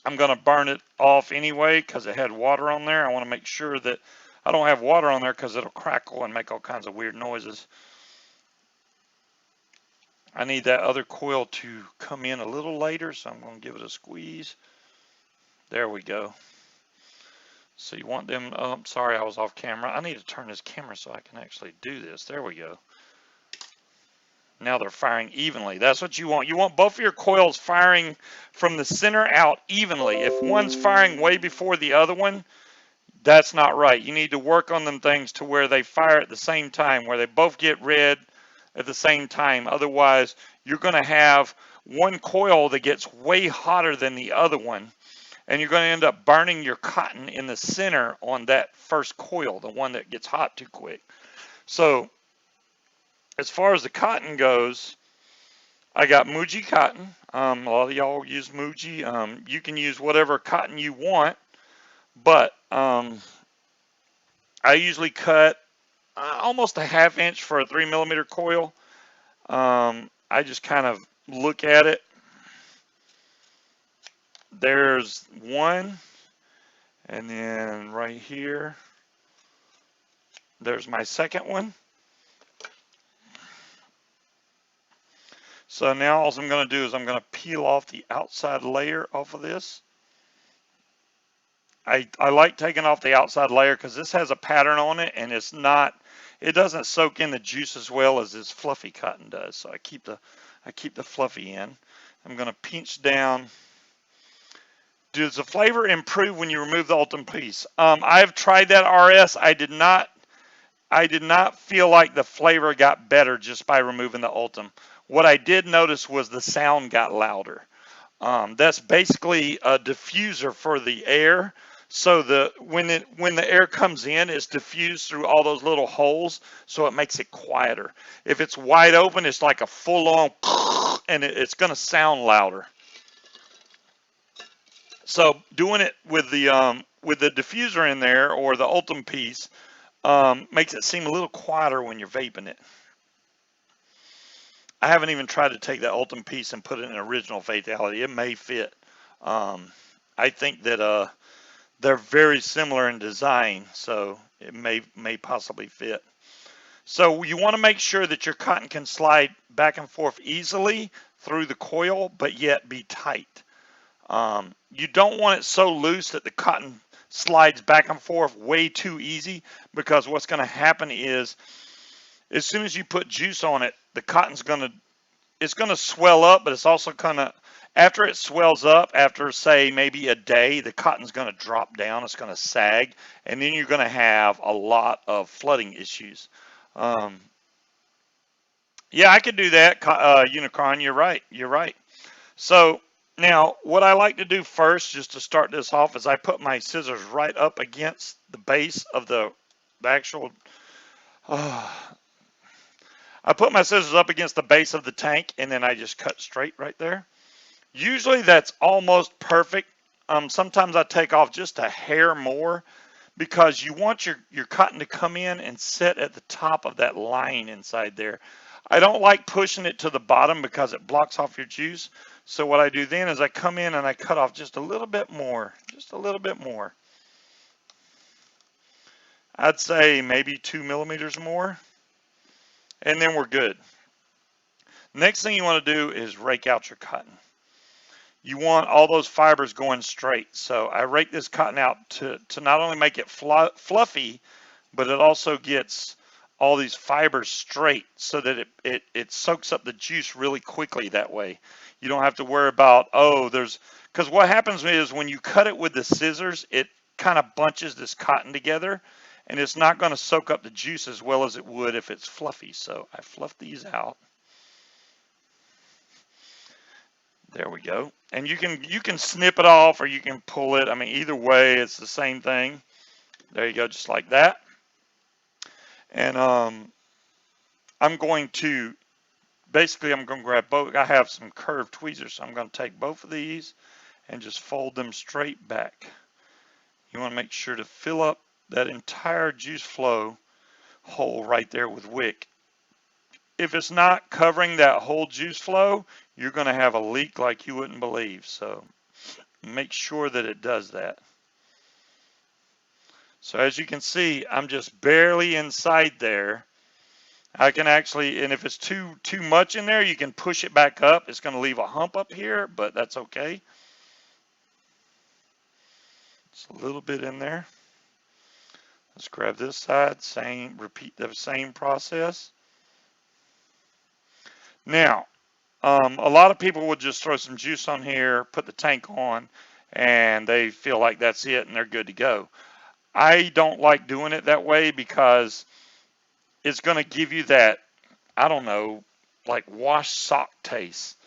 I'm going to burn it off anyway because it had water on there. I want to make sure that I don't have water on there because it'll crackle and make all kinds of weird noises. I need that other coil to come in a little later, so I'm going to give it a squeeze. There we go. So you want them, oh, sorry, I was off camera. I need to turn this camera so I can actually do this. There we go. Now they're firing evenly. That's what you want. You want both of your coils firing from the center out evenly. If one's firing way before the other one, that's not right. You need to work on them things to where they fire at the same time, where they both get red at the same time. Otherwise, you're going to have one coil that gets way hotter than the other one, and you're going to end up burning your cotton in the center on that first coil, the one that gets hot too quick. So as far as the cotton goes, I got Muji cotton. A lot of y'all use Muji. You can use whatever cotton you want, but I usually cut almost a 1/2 inch for a 3mm coil. I just kind of look at it. There's one, and then right here, there's my second one. So now all I'm going to do is I'm going to peel off the outside layer off of this. I like taking off the outside layer because this has a pattern on it, and it doesn't soak in the juice as well as this fluffy cotton does. So I keep the fluffy in. I'm going to pinch down. Does the flavor improve when you remove the ultimate piece? I've tried that RS. I did not feel like the flavor got better just by removing the ultim. What I did notice was the sound got louder. That's basically a diffuser for the air. So when the air comes in, it's diffused through all those little holes, so it makes it quieter. If it's wide open, it's like a full-on, and it's going to sound louder. So doing it with the diffuser in there, or the ultim piece, makes it seem a little quieter when you're vaping it. I haven't even tried to take that ultim piece and put it in an original fatality. It may fit. I think that they're very similar in design, so it may possibly fit. So you want to make sure that your cotton can slide back and forth easily through the coil, but yet be tight. You don't want it so loose that the cotton slides back and forth way too easy, because what's going to happen is, as soon as you put juice on it, the cotton's going to swell up, but it's also going to, after it swells up, after say maybe a day, the cotton's going to drop down, it's going to sag, and then you're going to have a lot of flooding issues. Yeah, I could do that, Unicron, you're right. So now what I like to do first, just to start this off, is I put my scissors right up against the base of the actual, I put my scissors up against the base of the tank, and then I just cut straight right there. Usually that's almost perfect. Sometimes I take off just a hair more, because you want your cotton to come in and sit at the top of that line inside there. I don't like pushing it to the bottom because it blocks off your juice. So what I do then is I come in and I cut off just a little bit more, I'd say maybe 2 millimeters more, and then we're good. Next thing you want to do is rake out your cotton. You want all those fibers going straight. So I rake this cotton out to not only make it fluffy, but it also gets all these fibers straight, so that it soaks up the juice really quickly that way. You don't have to worry about, oh, because what happens is when you cut it with the scissors, it kind of bunches this cotton together, and it's not going to soak up the juice as well as it would if it's fluffy. So I fluff these out. There we go. And you can snip it off or you can pull it. I mean, either way, it's the same thing. There you go, just like that. And I'm going to grab both. I have some curved tweezers, so I'm going to take both of these and just fold them straight back. You want to make sure to fill up that entire juice flow hole right there with wick. If it's not covering that whole juice flow, you're going to have a leak like you wouldn't believe. So make sure that it does that. So as you can see, I'm just barely inside there. I can actually, and if it's too much in there, you can push it back up. It's going to leave a hump up here, but that's okay. Just a little bit in there. Let's grab this side, repeat the same process. Now, a lot of people would just throw some juice on here, put the tank on, and they feel like that's it and they're good to go. I don't like doing it that way because it's going to give you that, I don't know, like washed sock taste.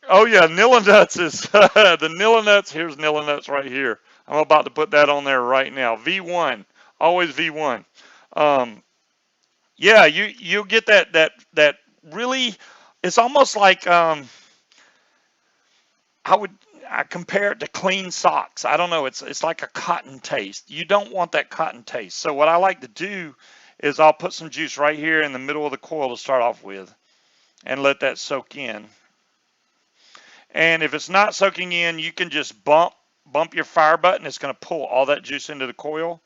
Oh yeah, Nilla Nuts is the Nilla Nuts. Here's Nilla Nuts right here. I'm about to put that on there right now. V1, always V1. Yeah, you'll get that really. It's almost like I compare it to clean socks. I don't know. It's like a cotton taste. You don't want that cotton taste. So what I like to do is I'll put some juice right here in the middle of the coil to start off with, and let that soak in. And if it's not soaking in, you can just bump your fire button. It's going to pull all that juice into the coil.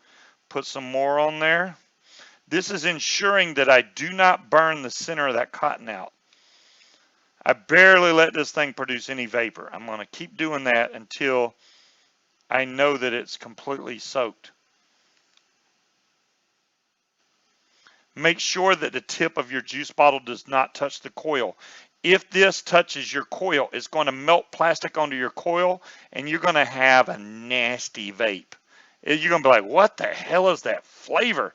Put some more on there. This is ensuring that I do not burn the center of that cotton out. I barely let this thing produce any vapor. I'm going to keep doing that until I know that it's completely soaked. Make sure that the tip of your juice bottle does not touch the coil. If this touches your coil, it's going to melt plastic onto your coil, and you're going to have a nasty vape. You're going to be like, what the hell is that flavor?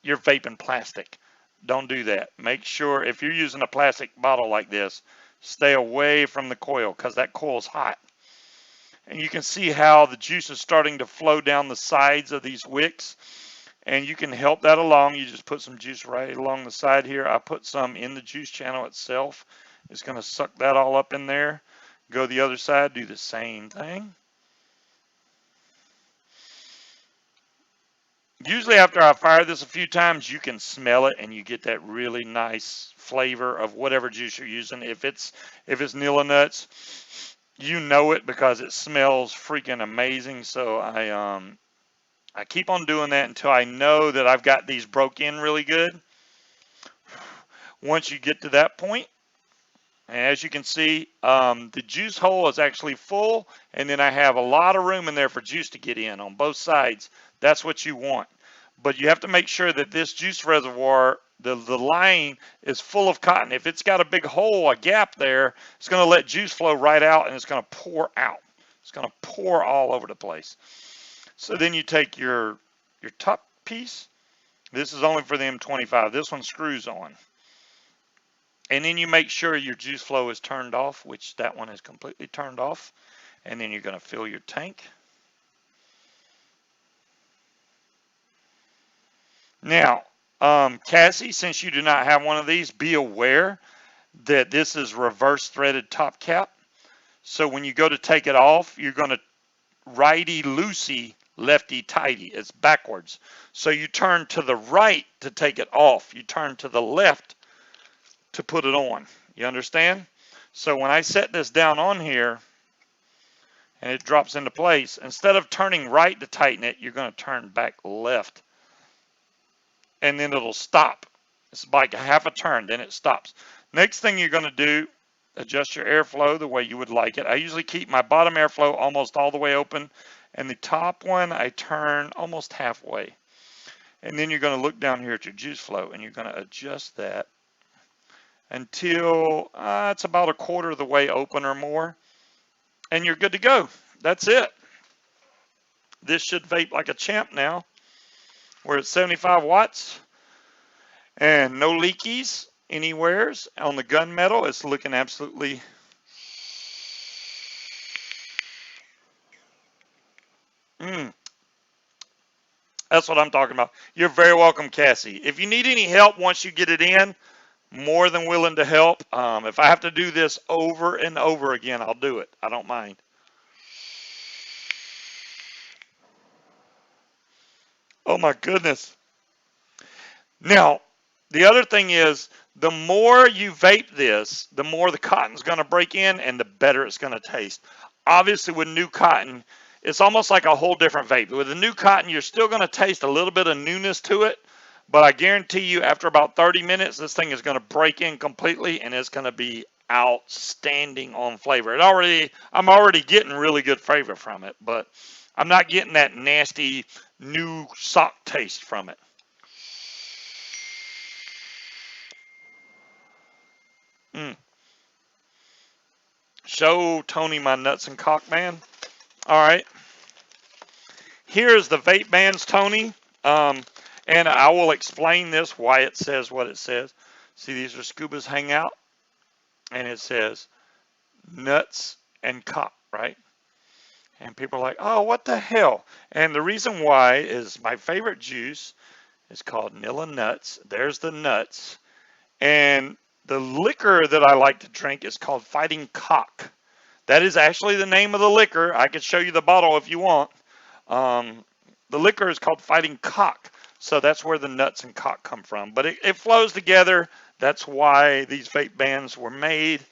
You're vaping plastic. Don't do that. Make sure if you're using a plastic bottle like this, stay away from the coil because that coil is hot. And you can see how the juice is starting to flow down the sides of these wicks. And you can help that along. You just put some juice right along the side here. I put some in the juice channel itself. It's going to suck that all up in there. Go the other side, do the same thing. Usually after I fire this a few times, you can smell it and you get that really nice flavor of whatever juice you're using. If it's Nilla Nuts, you know it because it smells freaking amazing. So I keep on doing that until I know that I've got these broke in really good. Once you get to that point, and as you can see, the juice hole is actually full, and then I have a lot of room in there for juice to get in on both sides. That's what you want. But you have to make sure that this juice reservoir, the line is full of cotton. If it's got a big hole, a gap there, it's going to let juice flow right out, and it's going to pour out. It's going to pour all over the place. So then you take your top piece. This is only for the M25. This one screws on. And then you make sure your juice flow is turned off, which that one is completely turned off. And then you're going to fill your tank. Now, Cassie, since you do not have one of these, be aware that this is reverse threaded top cap. So when you go to take it off, you're going to righty loosey, lefty tighty. It's backwards. So you turn to the right to take it off. You turn to the left to put it on. You understand? So when I set this down on here and it drops into place, instead of turning right to tighten it, you're going to turn back left. And then it'll stop. It's like a half a turn, then it stops. Next thing you're going to do, adjust your airflow the way you would like it. I usually keep my bottom airflow almost all the way open, and the top one I turn almost halfway. And then you're going to look down here at your juice flow, and you're going to adjust that until it's about a quarter of the way open or more, and you're good to go. That's it. This should vape like a champ now. We're at 75 watts and no leakies anywheres on the gunmetal. It's looking absolutely that's what I'm talking about. You're very welcome, Cassie. If you need any help once you get it in, more than willing to help. If I have to do this over and over again, I'll do it. I don't mind. Oh my goodness. Now, the other thing is, the more you vape this, the more the cotton's going to break in and the better it's going to taste. Obviously, with new cotton, it's almost like a whole different vape. With the new cotton, you're still going to taste a little bit of newness to it, but I guarantee you after about 30 minutes, this thing is going to break in completely and it's going to be outstanding on flavor. I'm already getting really good flavor from it, but I'm not getting that nasty new sock taste from it. Show Tony my nuts and cock, man. All right. Here's the vape bands, Tony. And I will explain this, why it says what it says. See, these are Scuba's Hangout. And it says nuts and cock, right? And people are like, oh, what the hell? And the reason why is my favorite juice is called Nilla Nuts. There's the nuts. And the liquor that I like to drink is called Fighting Cock. That is actually the name of the liquor. I could show you the bottle if you want. The liquor is called Fighting Cock. So that's where the nuts and cock come from. But it flows together. That's why these vape bands were made.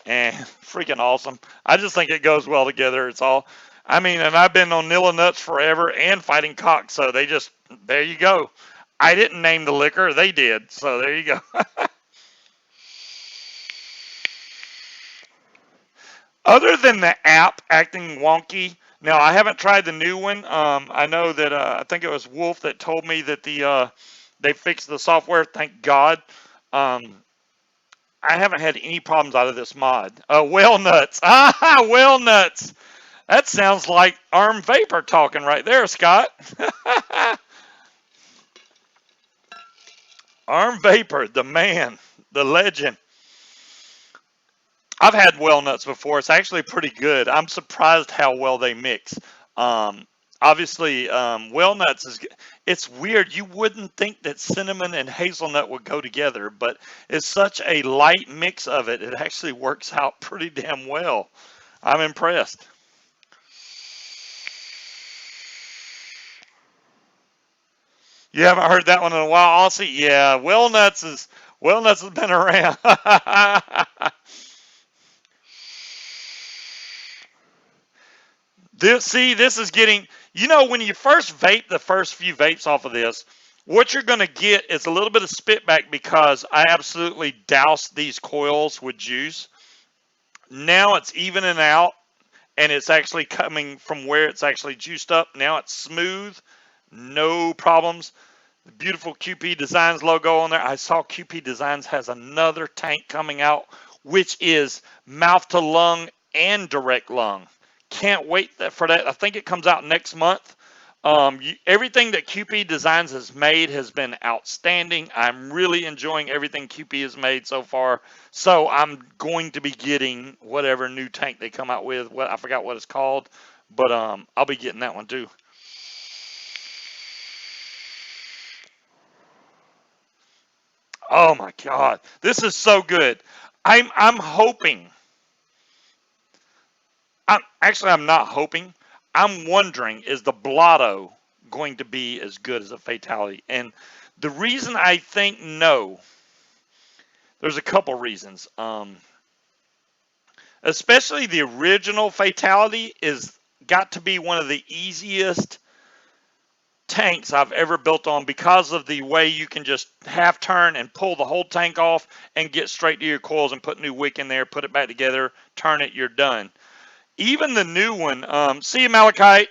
And freaking awesome. I just think it goes well together. It's all. I mean, and I've been on Nilla Nuts forever and Fighting Cock. So there you go. I didn't name the liquor. They did. So there you go. Other than the app acting wonky, now I haven't tried the new one. I know that I think it was Wolf that told me that they fixed the software. Thank God. I haven't had any problems out of this mod. Whale nuts. Whale nuts. That sounds like Arm Vapor talking right there, Scott. Arm Vapor, the man, the legend. I've had whale nuts before. It's actually pretty good. I'm surprised how well they mix. Obviously, whale nuts it's weird. You wouldn't think that cinnamon and hazelnut would go together, but it's such a light mix of it. It actually works out pretty damn well. I'm impressed. You haven't heard that one in a while, Aussie? Yeah, whale nuts has been around. This is getting, when you first vape the first few vapes off of this, what you're going to get is a little bit of spitback because I absolutely doused these coils with juice. Now it's evening out and it's actually coming from where it's actually juiced up. Now it's smooth, no problems. The beautiful QP Designs logo on there. I saw QP Designs has another tank coming out, which is mouth to lung and direct lung. Can't wait for that. I think it comes out next month. Everything that QP Designs has made has been outstanding. I'm really enjoying everything QP has made so far. So I'm going to be getting whatever new tank they come out with. I forgot what it's called, but I'll be getting that one too. Oh my God, this is so good. I'm hoping. I'm not hoping. I'm wondering, is the Blotto going to be as good as a Fatality? And the reason I think no, there's a couple reasons. Especially the original Fatality is got to be one of the easiest tanks I've ever built on because of the way you can just half turn and pull the whole tank off and get straight to your coils and put new wick in there, put it back together, turn it, you're done. Even the new one, see you, Malachite.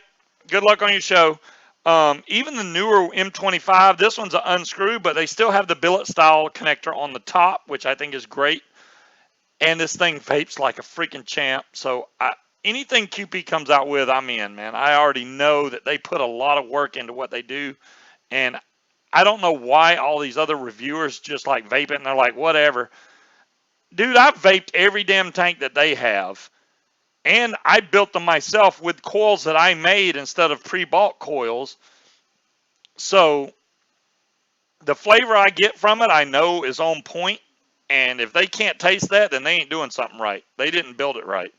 Good luck on your show. Even the newer M25, this one's an unscrew, but they still have the billet style connector on the top, which I think is great. And this thing vapes like a freaking champ. So anything QP comes out with, I'm in, man. I already know that they put a lot of work into what they do. And I don't know why all these other reviewers just like vape it and they're like, whatever. Dude, I've vaped every damn tank that they have. And I built them myself with coils that I made instead of pre-bought coils. So the flavor I get from it, I know is on point. And if they can't taste that, then they ain't doing something right. They didn't build it right.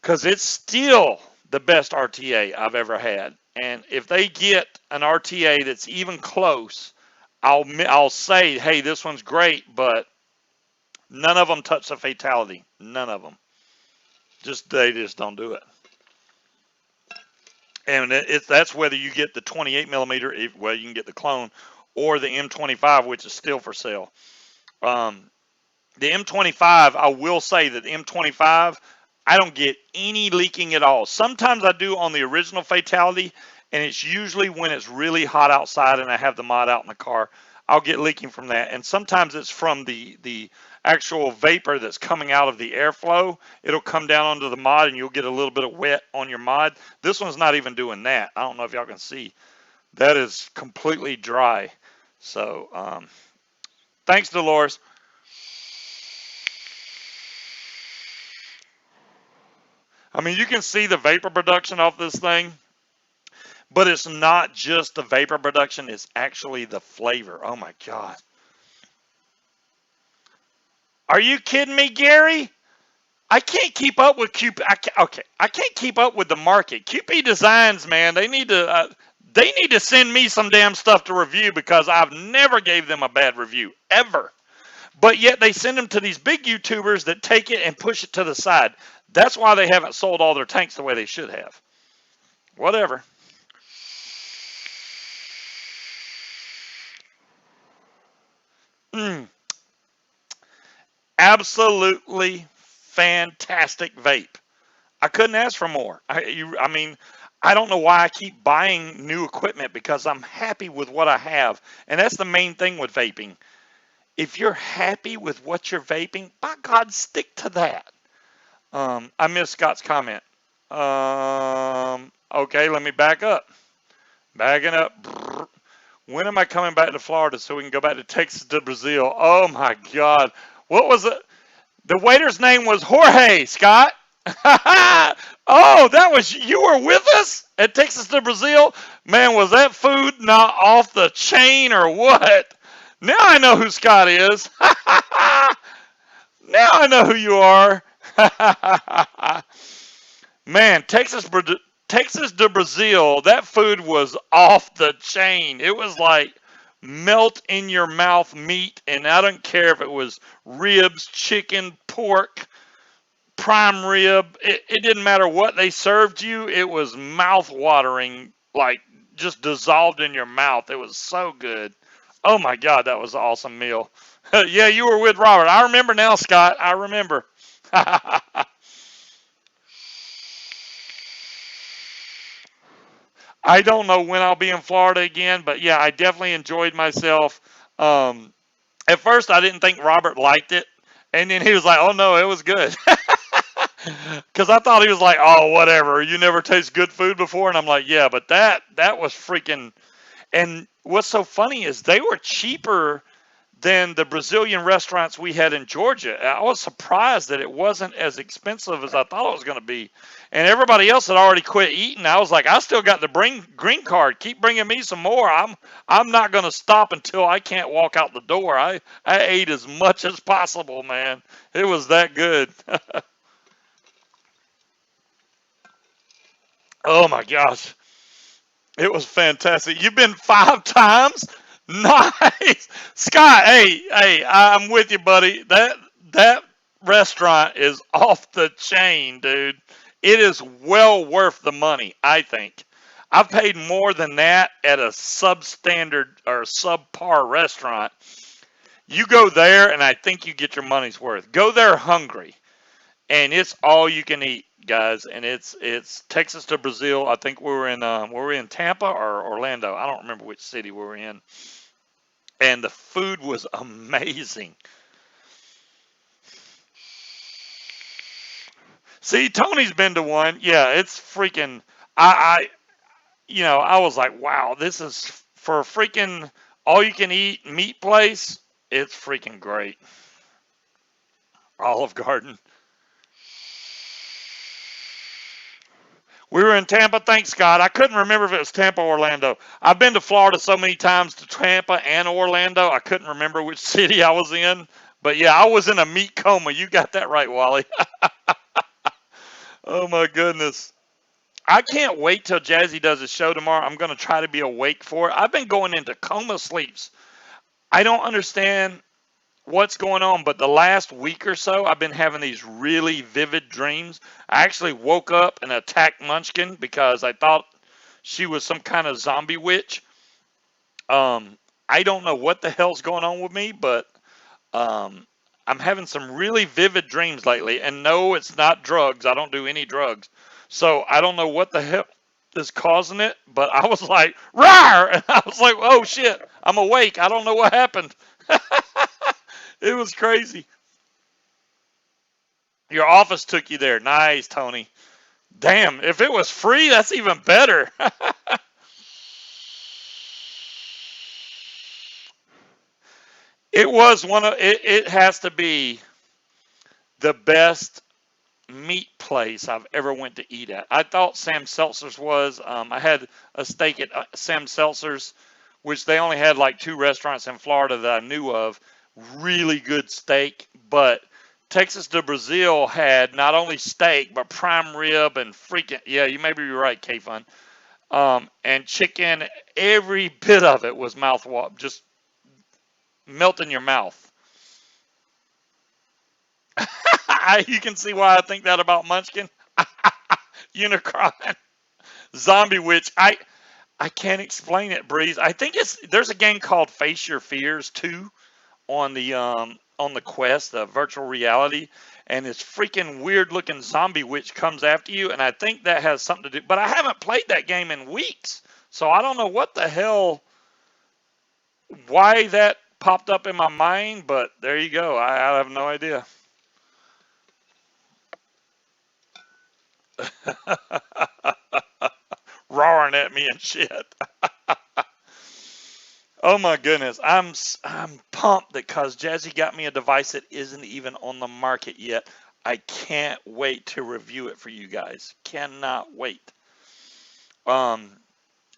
Because it's still the best RTA I've ever had. And if they get an RTA that's even close, I'll say, hey, this one's great, but none of them touch the fatality. None of them. They just don't do it. And that's whether you get the 28 millimeter, well, you can get the clone, or the M25, which is still for sale. The M25, I will say that the M25, I don't get any leaking at all. Sometimes I do on the original fatality, and it's usually when it's really hot outside and I have the mod out in the car. I'll get leaking from that. And sometimes it's from the actual vapor that's coming out of the airflow. It'll come down onto the mod and you'll get a little bit of wet on your mod. This one's not even doing that. I don't know if y'all can see. That is completely dry. So, thanks, Dolores. I mean, you can see the vapor production off this thing, but it's not just the vapor production, it's actually the flavor. Oh my God. Are you kidding me, Gary? I can't keep up with QP. I can't keep up with the market. QP Designs, man, they need to send me some damn stuff to review because I've never gave them a bad review, ever. But yet they send them to these big YouTubers that take it and push it to the side. That's why they haven't sold all their tanks the way they should have. Whatever. Absolutely fantastic vape. I couldn't ask for more. I mean, I don't know why I keep buying new equipment because I'm happy with what I have. And that's the main thing with vaping. If you're happy with what you're vaping, by God, stick to that. I missed Scott's comment. Okay, let me back up. Backing up. When am I coming back to Florida so we can go back to Texas to Brazil? Oh my God. What was it? The waiter's name was Jorge, Scott. Oh, you were with us at Texas to Brazil? Man, was that food not off the chain or what? Now I know who Scott is. Now I know who you are. Man, Texas to Brazil, that food was off the chain. It was like melt in your mouth meat, and I don't care if it was ribs, chicken, pork, prime rib. It didn't matter what they served you. It was mouth watering, like just dissolved in your mouth. It was so good. Oh my God, that was an awesome meal. Yeah, you were with Robert. I remember now, Scott. I remember. I don't know when I'll be in Florida again, but yeah, I definitely enjoyed myself. At first, I didn't think Robert liked it, and then he was like, "Oh no, it was good," because I thought he was like, "Oh, whatever. You never taste good food before," and I'm like, "Yeah, but that was freaking." And what's so funny is they were cheaper than the Brazilian restaurants we had in Georgia. I was surprised that it wasn't as expensive as I thought it was going to be. And everybody else had already quit eating. I was like, I still got the green card. Keep bringing me some more. I'm not going to stop until I can't walk out the door. I ate as much as possible, man. It was that good. Oh my gosh. It was fantastic. You've been 5 times? Nice. Scott, hey, I'm with you, buddy. That restaurant is off the chain, dude. It is well worth the money, I think. I've paid more than that at a substandard or subpar restaurant. You go there and I think you get your money's worth. Go there hungry and it's all you can eat. guys, and it's Texas to Brazil. I think we were in Tampa or Orlando. I don't remember which city we were in, and the food was amazing. See, Tony's been to one. Yeah, it's freaking. I I was like, wow, this is for a freaking all you can eat meat place. It's freaking great. Olive Garden. We were in Tampa. Thanks, Scott. I couldn't remember if it was Tampa or Orlando. I've been to Florida so many times to Tampa and Orlando. I couldn't remember which city I was in. But yeah, I was in a meat coma. You got that right, Wally. Oh my goodness. I can't wait till Jazzy does his show tomorrow. I'm going to try to be awake for it. I've been going into coma sleeps. I don't understand what's going on, but the last week or so, I've been having these really vivid dreams. I actually woke up and attacked Munchkin because I thought she was some kind of zombie witch. I don't know what the hell's going on with me, but um, I'm having some really vivid dreams lately. And no, it's not drugs. I don't do any drugs. So I don't know what the hell is causing it, but I was like, rawr! And I was like, oh shit, I'm awake. I don't know what happened. It was crazy. Your office took you there. Nice, Tony. Damn, if it was free, that's even better. It was one of it has to be the best meat place I've ever went to eat at. I thought Sam Seltzer's was. I had a steak at Sam Seltzer's, which they only had like two restaurants in Florida that I knew of. Really good steak, but Texas to Brazil had not only steak but prime rib and freaking yeah, you may be right, K Fun. And chicken. Every bit of it was mouthwash, just melt in your mouth. You can see why I think that about Munchkin. Unicron, zombie witch. I can't explain it, Breeze. I think there's a game called Face Your Fears too on the Quest, the virtual reality, and this freaking weird looking zombie witch comes after you, and I think that has something to do. But I haven't played that game in weeks, so I don't know what the hell, why that popped up in my mind. But there you go. I have no idea. Roaring at me and shit. Oh my goodness, I'm pumped that cause Jazzy got me a device that isn't even on the market yet. I can't wait to review it for you guys. Cannot wait. Um,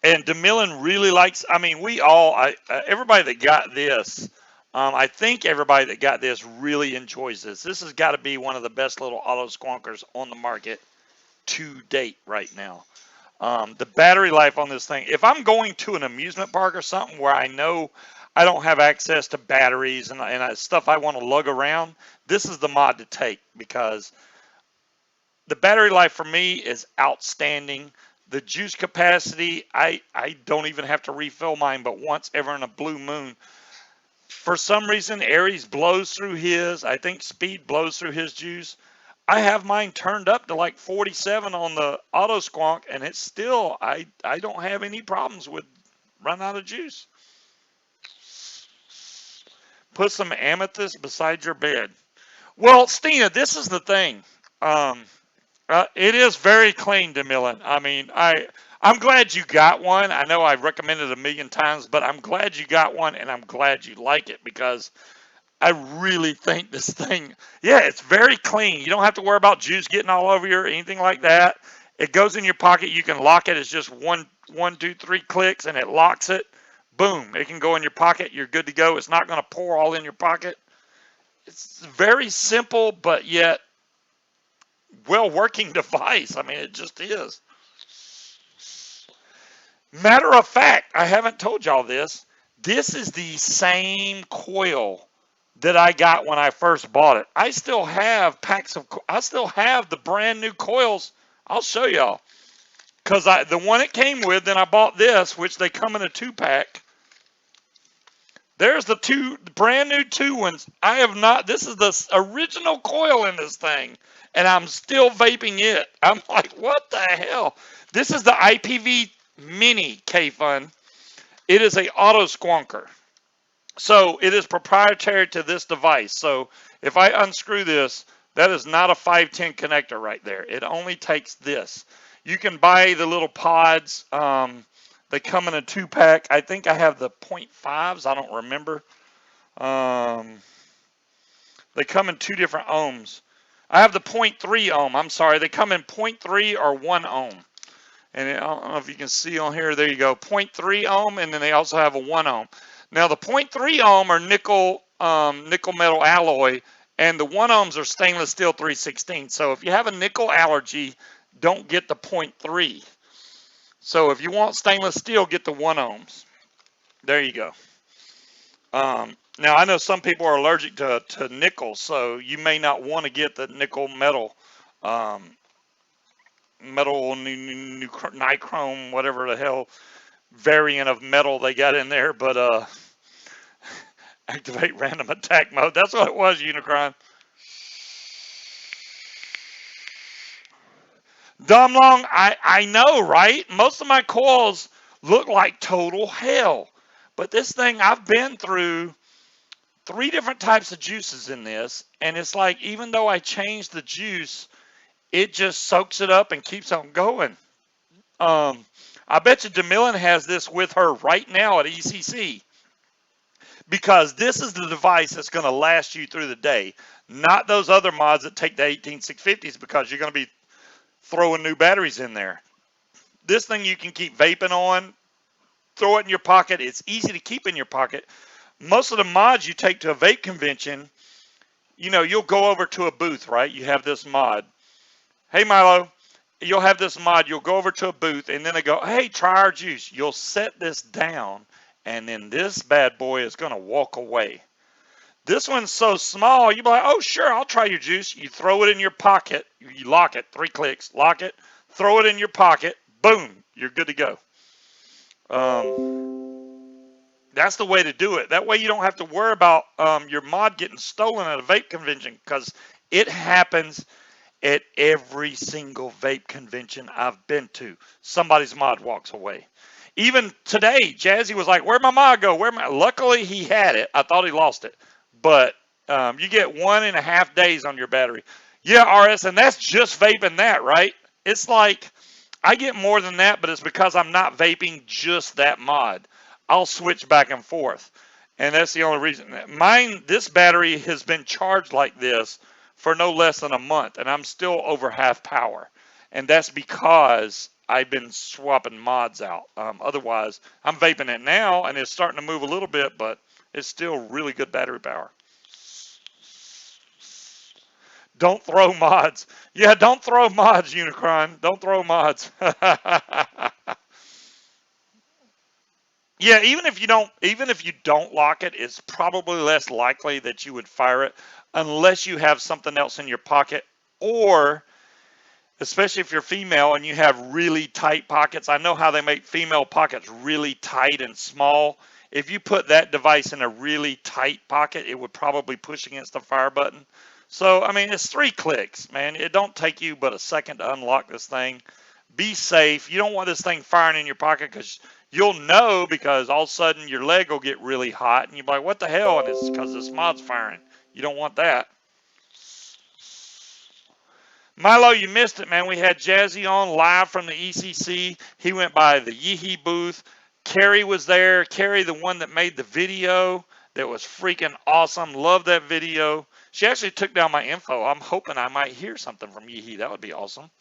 and DeMillan really likes. I mean, everybody that got this. I think everybody that got this really enjoys this. This has got to be one of the best little auto squonkers on the market to date right now. The battery life on this thing, if I'm going to an amusement park or something where I know I don't have access to batteries and stuff I want to lug around, this is the mod to take because the battery life for me is outstanding. The juice capacity, I don't even have to refill mine but once ever in a blue moon. For some reason, Aries blows through his. I think Speed blows through his juice. I have mine turned up to like 47 on the auto squonk, and it's still, I don't have any problems with run out of juice. Put some amethyst beside your bed. Well, Stina, this is the thing. Um, it is very clean, DeMillan. I mean, I'm glad you got one. I know I've recommended it a million times, but I'm glad you got one, and I'm glad you like it because I really think this thing, yeah, it's very clean. You don't have to worry about juice getting all over you or anything like that. It goes in your pocket. You can lock it. It's just one, two, three clicks, and it locks it. Boom. It can go in your pocket. You're good to go. It's not going to pour all in your pocket. It's a very simple, but yet well-working device. I mean, it just is. Matter of fact, I haven't told y'all this. This is the same coil that I got when I first bought it. I still have I still have the brand new coils. I'll show y'all. Because the one it came with, then I bought this, which they come in a 2-pack. There's the two brand new 2 ones. I have not. This is the original coil in this thing, and I'm still vaping it. I'm like, what the hell? This is the IPV Mini K-Fun. It is a auto squonker. So it is proprietary to this device. So if I unscrew this, that is not a 510 connector right there. It only takes this. You can buy the little pods. They come in a 2-pack. I think I have the 0.5s. I don't remember. They come in 2 different ohms. I have the 0.3 ohm. I'm sorry. They come in 0.3 or 1 ohm. And I don't know if you can see on here. There you go. 0.3 ohm, and then they also have a 1 ohm. Now the 0.3 ohm are nickel metal alloy, and the 1 ohms are stainless steel 316. So if you have a nickel allergy, don't get the 0.3. So if you want stainless steel, get the 1 ohms. There you go. Now I know some people are allergic to nickel, so you may not want to get the nickel metal, nichrome, whatever the hell variant of metal they got in there, but activate random attack mode. That's what it was, Unicron. Dumb long, I know, right? Most of my coils look like total hell. But this thing, I've been through 3 different types of juices in this, and it's like even though I change the juice, it just soaks it up and keeps on going. I bet you DeMillan has this with her right now at ECC, because this is the device that's going to last you through the day, not those other mods that take the 18650s, because you're going to be throwing new batteries in there. This thing you can keep vaping on, throw it in your pocket. It's easy to keep in your pocket. Most of the mods you take to a vape convention, you know, you'll go over to a booth, right? You have this mod. Hey, Milo, you'll have this mod. You'll go over to a booth, and then they go, hey, try our juice. You'll set this down, and then this bad boy is going to walk away. This one's so small, you'll be like, oh, sure, I'll try your juice. You throw it in your pocket. You lock it, 3 clicks, lock it, throw it in your pocket. Boom, you're good to go. That's the way to do it. That way you don't have to worry about your mod getting stolen at a vape convention, because it happens at every single vape convention I've been to. Somebody's mod walks away. Even today, Jazzy was like, where'd my mod go? Luckily, he had it. I thought he lost it. But you get 1.5 days on your battery. Yeah, RS, and that's just vaping that, right? It's like, I get more than that, but it's because I'm not vaping just that mod. I'll switch back and forth. And that's the only reason. This battery has been charged like this for no less than a month, and I'm still over half power. And that's because I've been swapping mods out. Otherwise, I'm vaping it now, and it's starting to move a little bit, but it's still really good battery power. Don't throw mods. Yeah, don't throw mods, Unicron. Don't throw mods. Yeah, even if you don't lock it, it's probably less likely that you would fire it unless you have something else in your pocket, or especially if you're female and you have really tight pockets. I know how they make female pockets really tight and small. If you put that device in a really tight pocket, it would probably push against the fire button. So, I mean, it's 3 clicks, man. It don't take you but a second to unlock this thing. Be safe. You don't want this thing firing in your pocket, because you'll know, because all of a sudden your leg will get really hot and you'll be like, what the hell? And it's because this mod's firing. You don't want that. Milo, you missed it, man. We had Jazzy on live from the ECC. He went by the Yihi booth. Cari was there. Cari, the one that made the video that was freaking awesome. Love that video. She actually took down my info. I'm hoping I might hear something from Yihi. That would be awesome.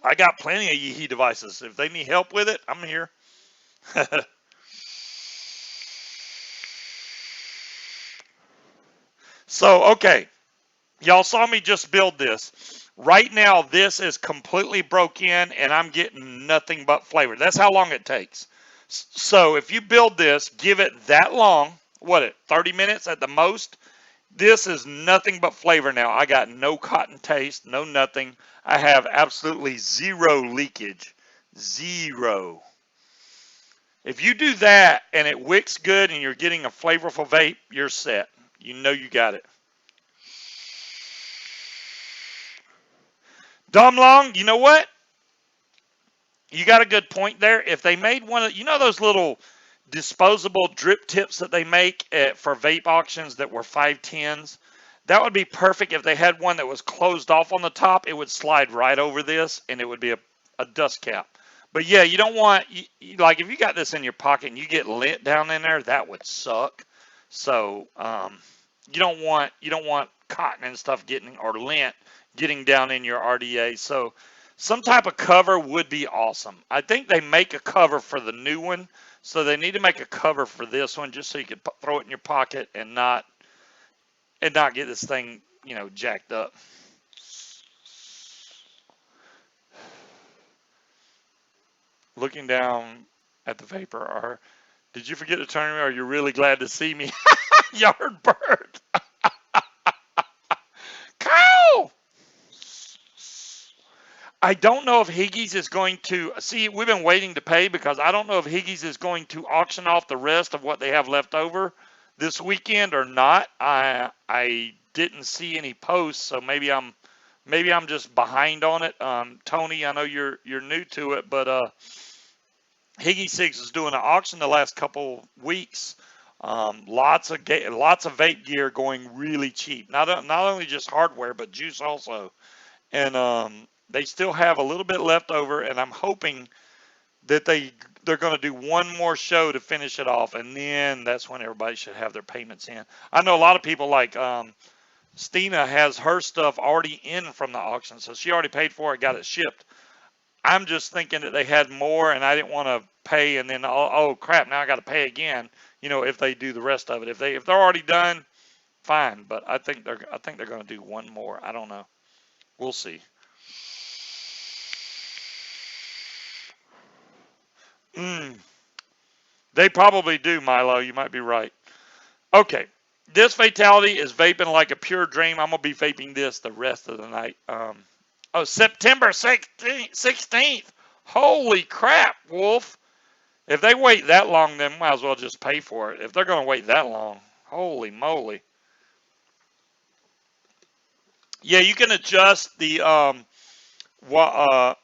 I got plenty of Yihi devices. If they need help with it, I'm here. So, okay. Y'all saw me just build this. Right now, this is completely broke in, and I'm getting nothing but flavor. That's how long it takes. So if you build this, give it that long, 30 minutes at the most, this is nothing but flavor now. I got no cotton taste, no nothing. I have absolutely zero leakage. Zero. If you do that and it wicks good and you're getting a flavorful vape, you're set. You know you got it. Dumb Long, you know what? You got a good point there. If they made one of, those little disposable drip tips that they make for vape auctions that were 510s, that would be perfect. If they had one that was closed off on the top, it would slide right over this and it would be a dust cap. But yeah, you don't want, like if you got this in your pocket and you get lint down in there, that would suck. So you don't want cotton and stuff getting, or lint getting down in your RDA. So some type of cover would be awesome. I think they make a cover for the new one, so they need to make a cover for this one just so you can throw it in your pocket and not get this thing, jacked up. Looking down at the vapor, did you forget to turn me? Or are you really glad to see me? Yardbird. Cow! I don't know if Higgies is going to see. We've been waiting to pay because I don't know if Higgies is going to auction off the rest of what they have left over this weekend or not. I didn't see any posts, so maybe I'm just behind on it. Tony, I know you're new to it, but Higgy Six is doing an auction the last couple weeks. Lots of vape gear going really cheap. Not only just hardware, but juice also. And they still have a little bit left over, and I'm hoping that they're going to do one more show to finish it off, and then that's when everybody should have their payments in. I know a lot of people like Stina has her stuff already in from the auction, so she already paid for it, got it shipped. I'm just thinking that they had more, and I didn't want to pay, and then oh crap, now I got to pay again. If they do the rest of it, if they're already done, fine. But I think they're going to do one more. I don't know. We'll see. They probably do, Milo. You might be right. Okay. This fatality is vaping like a pure dream. I'm going to be vaping this the rest of the night. September 16th. Holy crap, Wolf. If they wait that long, then might as well just pay for it. If they're going to wait that long, holy moly. Yeah, you can adjust the,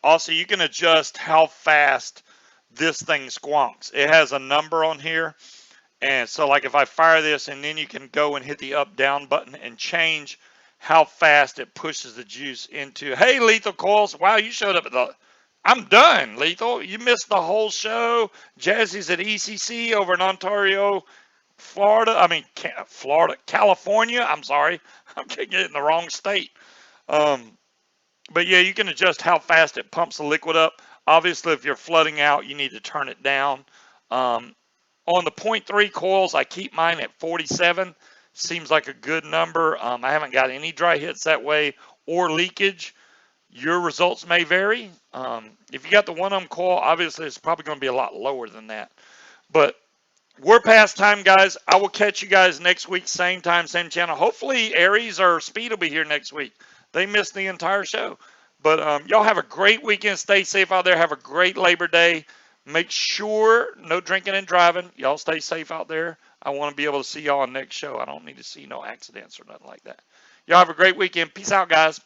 also you can adjust how fast this thing squonks. It has a number on here. And so like if I fire this, and then you can go and hit the up down button and change how fast it pushes the juice into. Hey, Lethal Coils. Wow, you showed up at I'm done, Lethal. You missed the whole show. Jazzy's at ECC over in Ontario, California. I'm sorry. I'm getting it in the wrong state. But yeah, you can adjust how fast it pumps the liquid up. Obviously, if you're flooding out, you need to turn it down. On the 0.3 coils, I keep mine at 47. Seems like a good number. I haven't got any dry hits that way or leakage. Your results may vary. If you got the 1 coil, obviously it's probably going to be a lot lower than that. But we're past time, guys. I will catch you guys next week, same time, same channel. Hopefully Aries or Speed will be here next week. They missed the entire show. But y'all have a great weekend. Stay safe out there. Have a great Labor Day. Make sure no drinking and driving. Y'all stay safe out there. I want to be able to see y'all on next show. I don't need to see no accidents or nothing like that. Y'all have a great weekend. Peace out, guys.